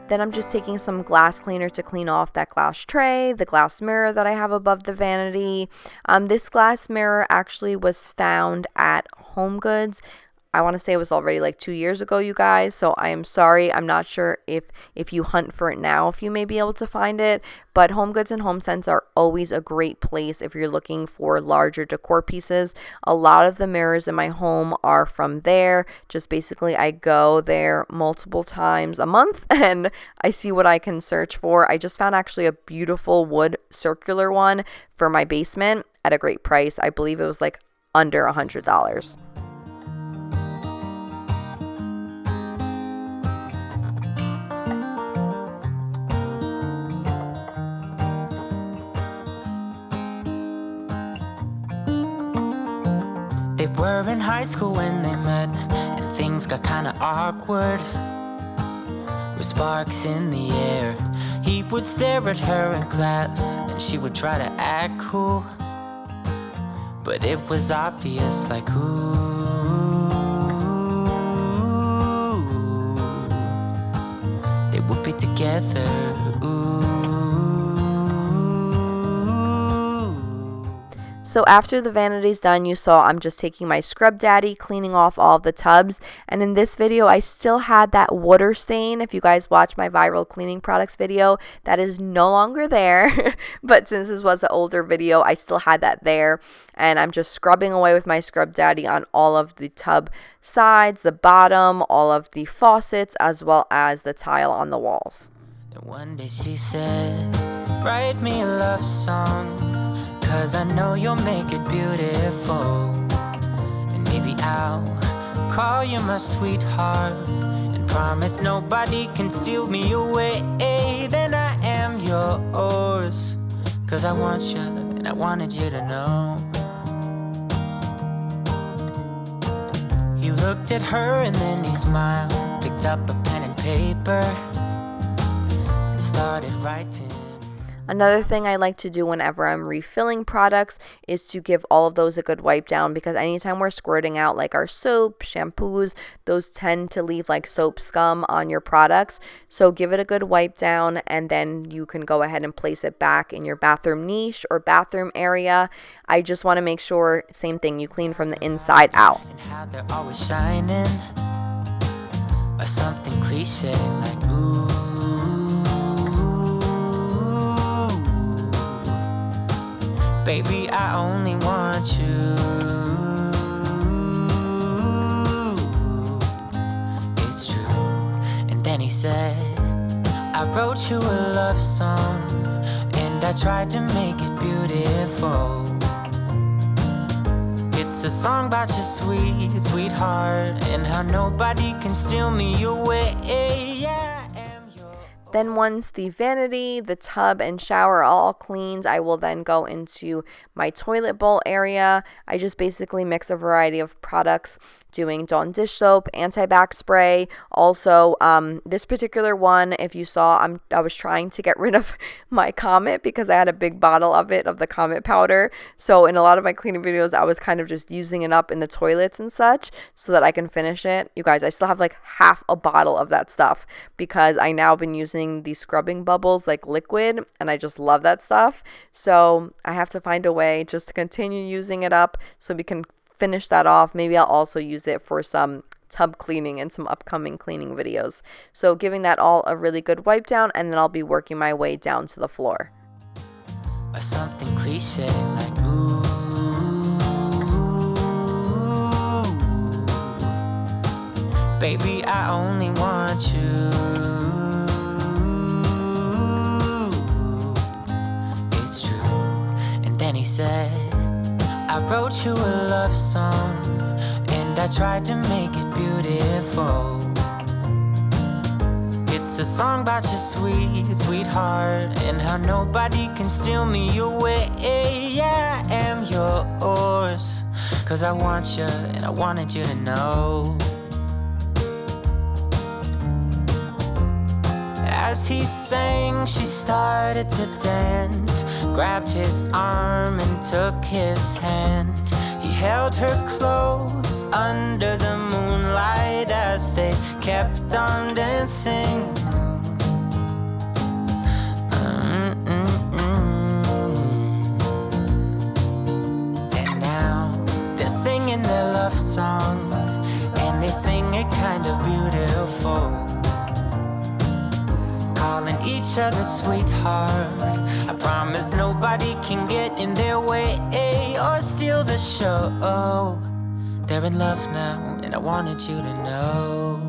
Then I'm just taking some glass cleaner to clean off that glass tray, the glass mirror that I have above the vanity. This glass mirror actually was found at HomeGoods. I want to say it was already like 2 years ago, you guys, so I am sorry. I'm not sure if you hunt for it now, if you may be able to find it, but HomeGoods and HomeSense are always a great place if you're looking for larger decor pieces. A lot of the mirrors in my home are from there. Just basically I go there multiple times a month and I see what I can search for. I just found actually a beautiful wood circular one for my basement at a great price. I believe it was like under $100. They were in high school when they met, and things got kinda awkward. With sparks in the air, he would stare at her in class, and she would try to act cool. But it was obvious, like, ooh, they would be together, ooh. So after the vanity's done, you saw I'm just taking my Scrub Daddy, cleaning off all of the tubs. And in this video, I still had that water stain. If you guys watch my viral cleaning products video, that is no longer there. But since this was an older video, I still had that there. And I'm just scrubbing away with my Scrub Daddy on all of the tub sides, the bottom, all of the faucets, as well as the tile on the walls. And one day she said, write me a love song, 'cause I know you'll make it beautiful. And maybe I'll call you my sweetheart, and promise nobody can steal me away. Then I am yours, 'cause I want you and I wanted you to know. He looked at her and then he smiled, picked up a pen and paper, and started writing. Another thing I like to do whenever I'm refilling products is to give all of those a good wipe down, because anytime we're squirting out like our soap, shampoos, those tend to leave like soap scum on your products. So give it a good wipe down, and then you can go ahead and place it back in your bathroom niche or bathroom area. I just want to make sure, same thing, you clean from the inside out. And how they're always shining, or something cliche like ooh. Baby, I only want you. It's true. And then he said, I wrote you a love song, and I tried to make it beautiful. It's a song about your sweet, sweetheart, and how nobody can steal me away. Then once the vanity, the tub, and shower are all cleaned, I will then go into my toilet bowl area. I just basically mix a variety of products, doing Dawn dish soap, anti-bac spray. Also, this particular one, if you saw, I was trying to get rid of my Comet because I had a big bottle of it, of the Comet powder. So in a lot of my cleaning videos, I was kind of just using it up in the toilets and such so that I can finish it. You guys, I still have like half a bottle of that stuff because I now been using the scrubbing bubbles like liquid, and I just love that stuff. So I have to find a way just to continue using it up so we can finish that off. Maybe I'll also use it for some tub cleaning and some upcoming cleaning videos. So giving that all a really good wipe down, and then I'll be working my way down to the floor. Or something cliche like ooh. Baby, I only want you. It's true. And then he said, I wrote you a love song, and I tried to make it beautiful. It's a song about your sweet, sweetheart, and how nobody can steal me away. I am yours, 'cause I want you and I wanted you to know. As he sang, she started to dance, grabbed his arm and took his hand. He held her close under the moonlight as they kept on dancing. And now they're singing their love song, and they sing it kind of beautiful, calling each other sweetheart. I promise nobody can get in their way or steal the show. They're in love now, and I wanted you to know.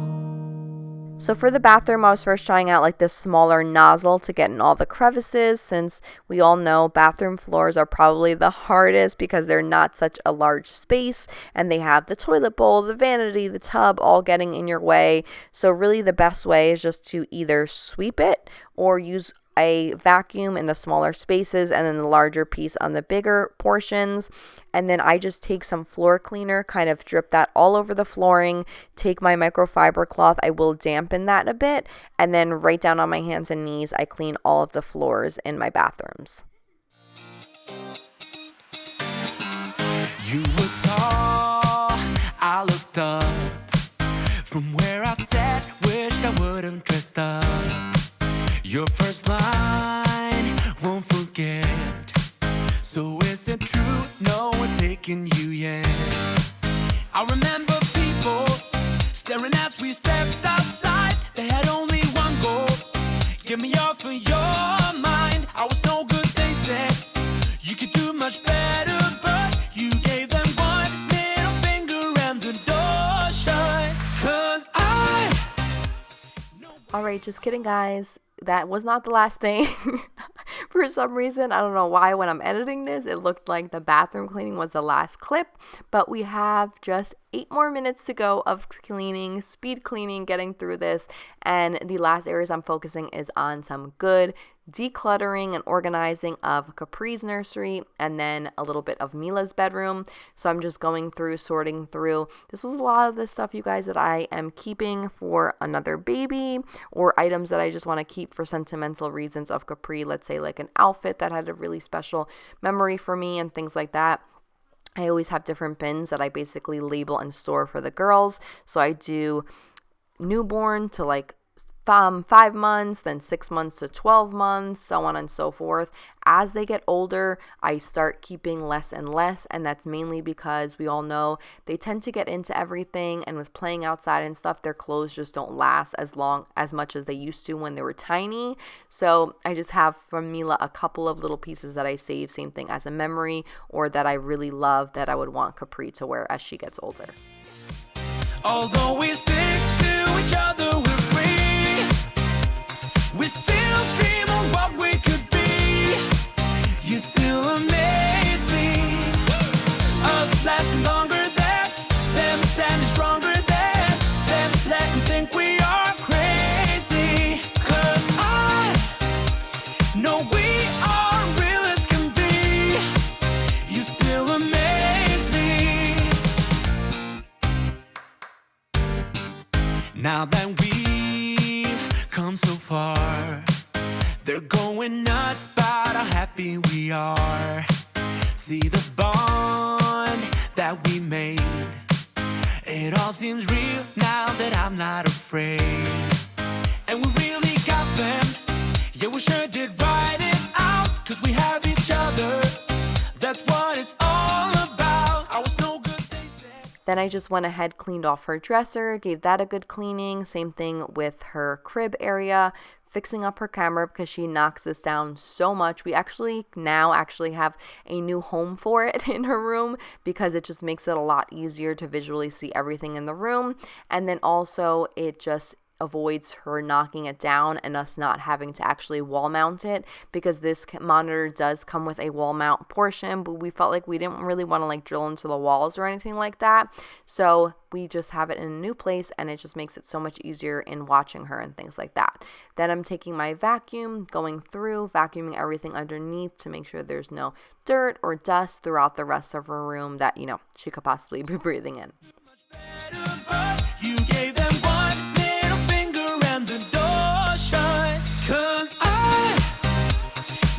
So for the bathroom, I was first trying out like this smaller nozzle to get in all the crevices, since we all know bathroom floors are probably the hardest because they're not such a large space, and they have the toilet bowl, the vanity, the tub all getting in your way. So really the best way is just to either sweep it or use a vacuum in the smaller spaces and then the larger piece on the bigger portions. And then I just take some floor cleaner, kind of drip that all over the flooring, take my microfiber cloth, I will dampen that a bit, and then right down on my hands and knees, I clean all of the floors in my bathrooms. You were tall, I looked up from where I sat, wished I would have dressed up. Your first line, won't forget. So is it true no one's taking you yet? I remember people staring as we stepped outside. They had only one goal, get me off of your mind. I was no good, they said. You could do much better, but you gave them one middle finger and the door shut. 'Cause Alright, just kidding, guys. That was not the last thing. For some reason, I don't know why, when I'm editing this, it looked like the bathroom cleaning was the last clip, but we have just 8 more minutes to go of cleaning, speed cleaning, getting through this, and the last areas I'm focusing is on some good decluttering and organizing of Capri's nursery, and then a little bit of Mila's bedroom. So I'm just going through, sorting through. This was a lot of the stuff, you guys, that I am keeping for another baby, or items that I just want to keep for sentimental reasons of Capri. Let's say like an outfit that had a really special memory for me and things like that. I always have different bins that I basically label and store for the girls. So I do newborn to like 5 months, then 6 months to 12 months, so on and so forth. As they get older, I start keeping less and less, and that's mainly because we all know they tend to get into everything, and with playing outside and stuff, their clothes just don't last as much as they used to when they were tiny. So I just have from Mila a couple of little pieces that I save, same thing as a memory, or that I really love that I would want Capri to wear as she gets older. although we stick to each other, we're free. We still dream of what we could be. You still amaze me. Us lasting longer than them, standing stronger than them, letting think we are crazy. 'Cause I know we are real as can be. You still amaze me. Now that we've come so far, they're going nuts about how happy we are. See the bond that we made. It all seems real now that I'm not afraid. And we really got them. Yeah, we sure did write it out. 'Cause we have each other. That's what it's all about. I was no good, they said. Then I just went ahead, cleaned off her dresser, gave that a good cleaning. Same thing with her crib area, fixing up her camera because she knocks this down so much. We now have a new home for it in her room because it just makes it a lot easier to visually see everything in the room. And then also it just avoids her knocking it down and us not having to actually wall mount it, because this monitor does come with a wall mount portion, but we felt like we didn't really want to like drill into the walls or anything like that. So we just have it in a new place, and it just makes it so much easier in watching her and things like that. Then I'm taking my vacuum, going through, vacuuming everything underneath to make sure there's no dirt or dust throughout the rest of her room that, she could possibly be breathing in. You gave them one middle finger and the door shut. 'Cause I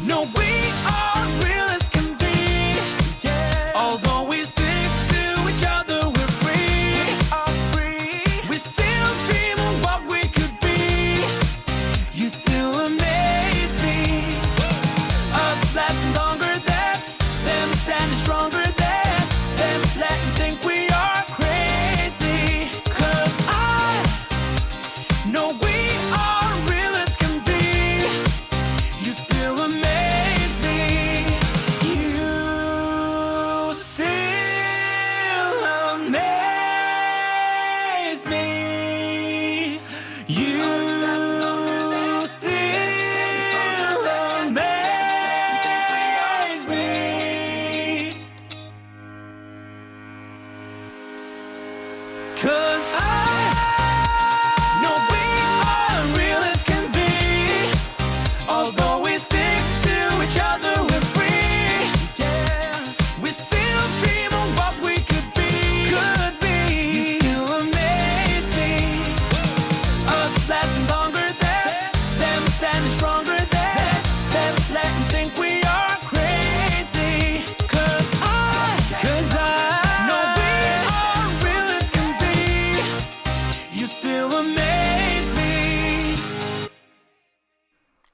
know we are real as can be. Yeah. Although we stick to each other, we're free. We are free. We still dream of what we could be. You still amaze me. Us lasting longer than them, standing stronger than them, letting think we are crazy. 'Cause I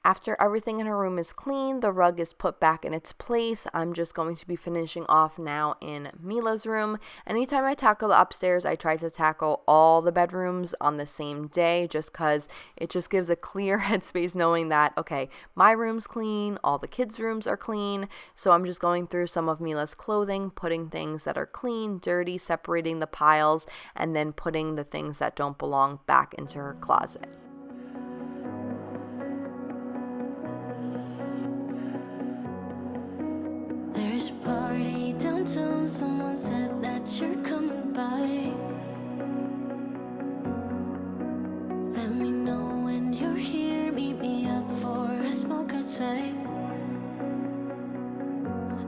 After everything in her room is clean, the rug is put back in its place. I'm just going to be finishing off now in Mila's room. Anytime I tackle the upstairs, I try to tackle all the bedrooms on the same day, just because it just gives a clear headspace knowing that, okay, my room's clean, all the kids' rooms are clean. So I'm just going through some of Mila's clothing, putting things that are clean, dirty, separating the piles, and then putting the things that don't belong back into her closet. There's a party downtown, someone said that you're coming by. Let me know when you're here, meet me up for a smoke outside.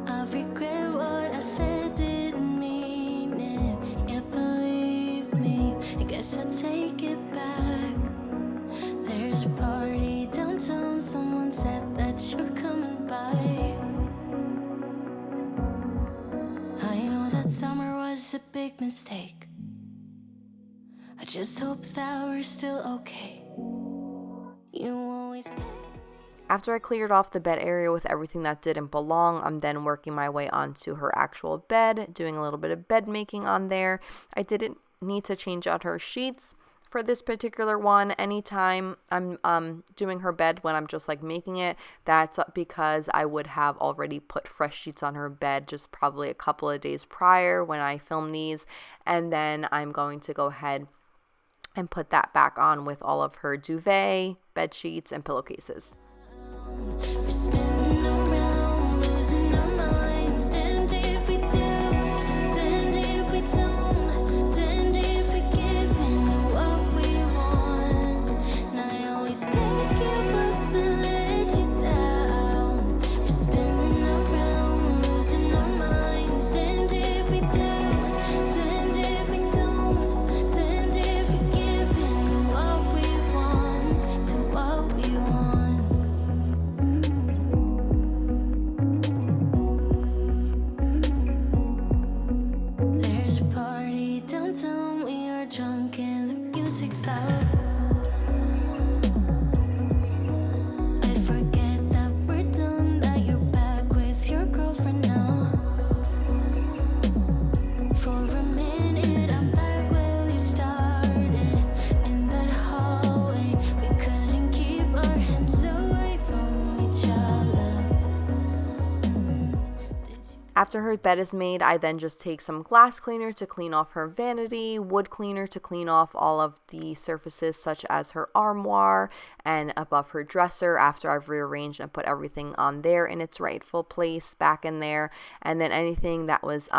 I regret what I said, didn't mean it. Yeah, believe me, I guess I'll take it back. There's a party downtown, someone said that you're coming by. I know that summer was a big mistake. I just hope that we're still okay. You always. After I cleared off the bed area with everything that didn't belong, I'm then working my way onto her actual bed, doing a little bit of bed making on there. I didn't need to change out her sheets for this particular one. Anytime I'm doing her bed when I'm just like making it, that's because I would have already put fresh sheets on her bed just probably a couple of days prior when I filmed these, and then I'm going to go ahead and put that back on with all of her duvet, bed sheets, and pillowcases. We're spinning around, losing our minds. Damned if we do, damned if we don't, damned if we give in what we want. And I always pick you up and let you down. We're spinning around, losing our minds. Damned if we do, damned if we don't, damned if we give in what we want, to what we want. There's a party downtown, we are drunk and the music's loud. I forget that we're done, that you're back with your girlfriend now. For a minute, I'm back where we started, in that hallway. We couldn't keep our hands away from each other. After her bed is made, I then just take some glass cleaner to clean off her vanity, wood cleaner to clean off all of the surfaces such as her armoire and above her dresser after I've rearranged and put everything on there in its rightful place back in there. And then anything that was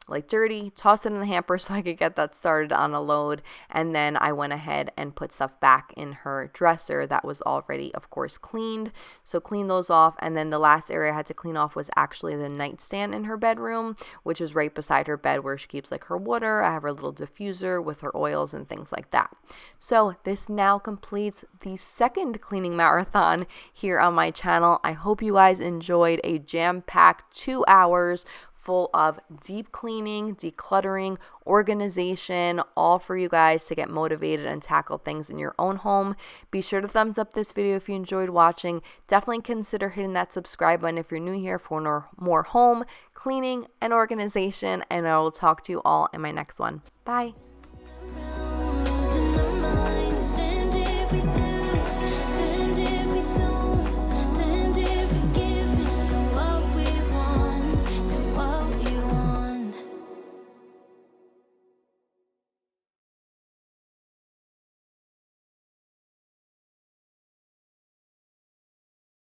like dirty, tossed it in the hamper so I could get that started on a load. And then I went ahead and put stuff back in her dresser that was already, of course, cleaned. So clean those off. And then the last area I had to clean off was actually the nightstand in her bedroom, which is right beside her bed where she keeps like her water. I have her little diffuser with her oils and things like that. So this now completes the second cleaning marathon here on my channel. I hope you guys enjoyed a jam-packed 2 hours full of deep cleaning, decluttering, organization, all for you guys to get motivated and tackle things in your own home. Be sure to thumbs up this video if you enjoyed watching. Definitely consider hitting that subscribe button if you're new here for more home, cleaning, and organization. And I will talk to you all in my next one. Bye. Around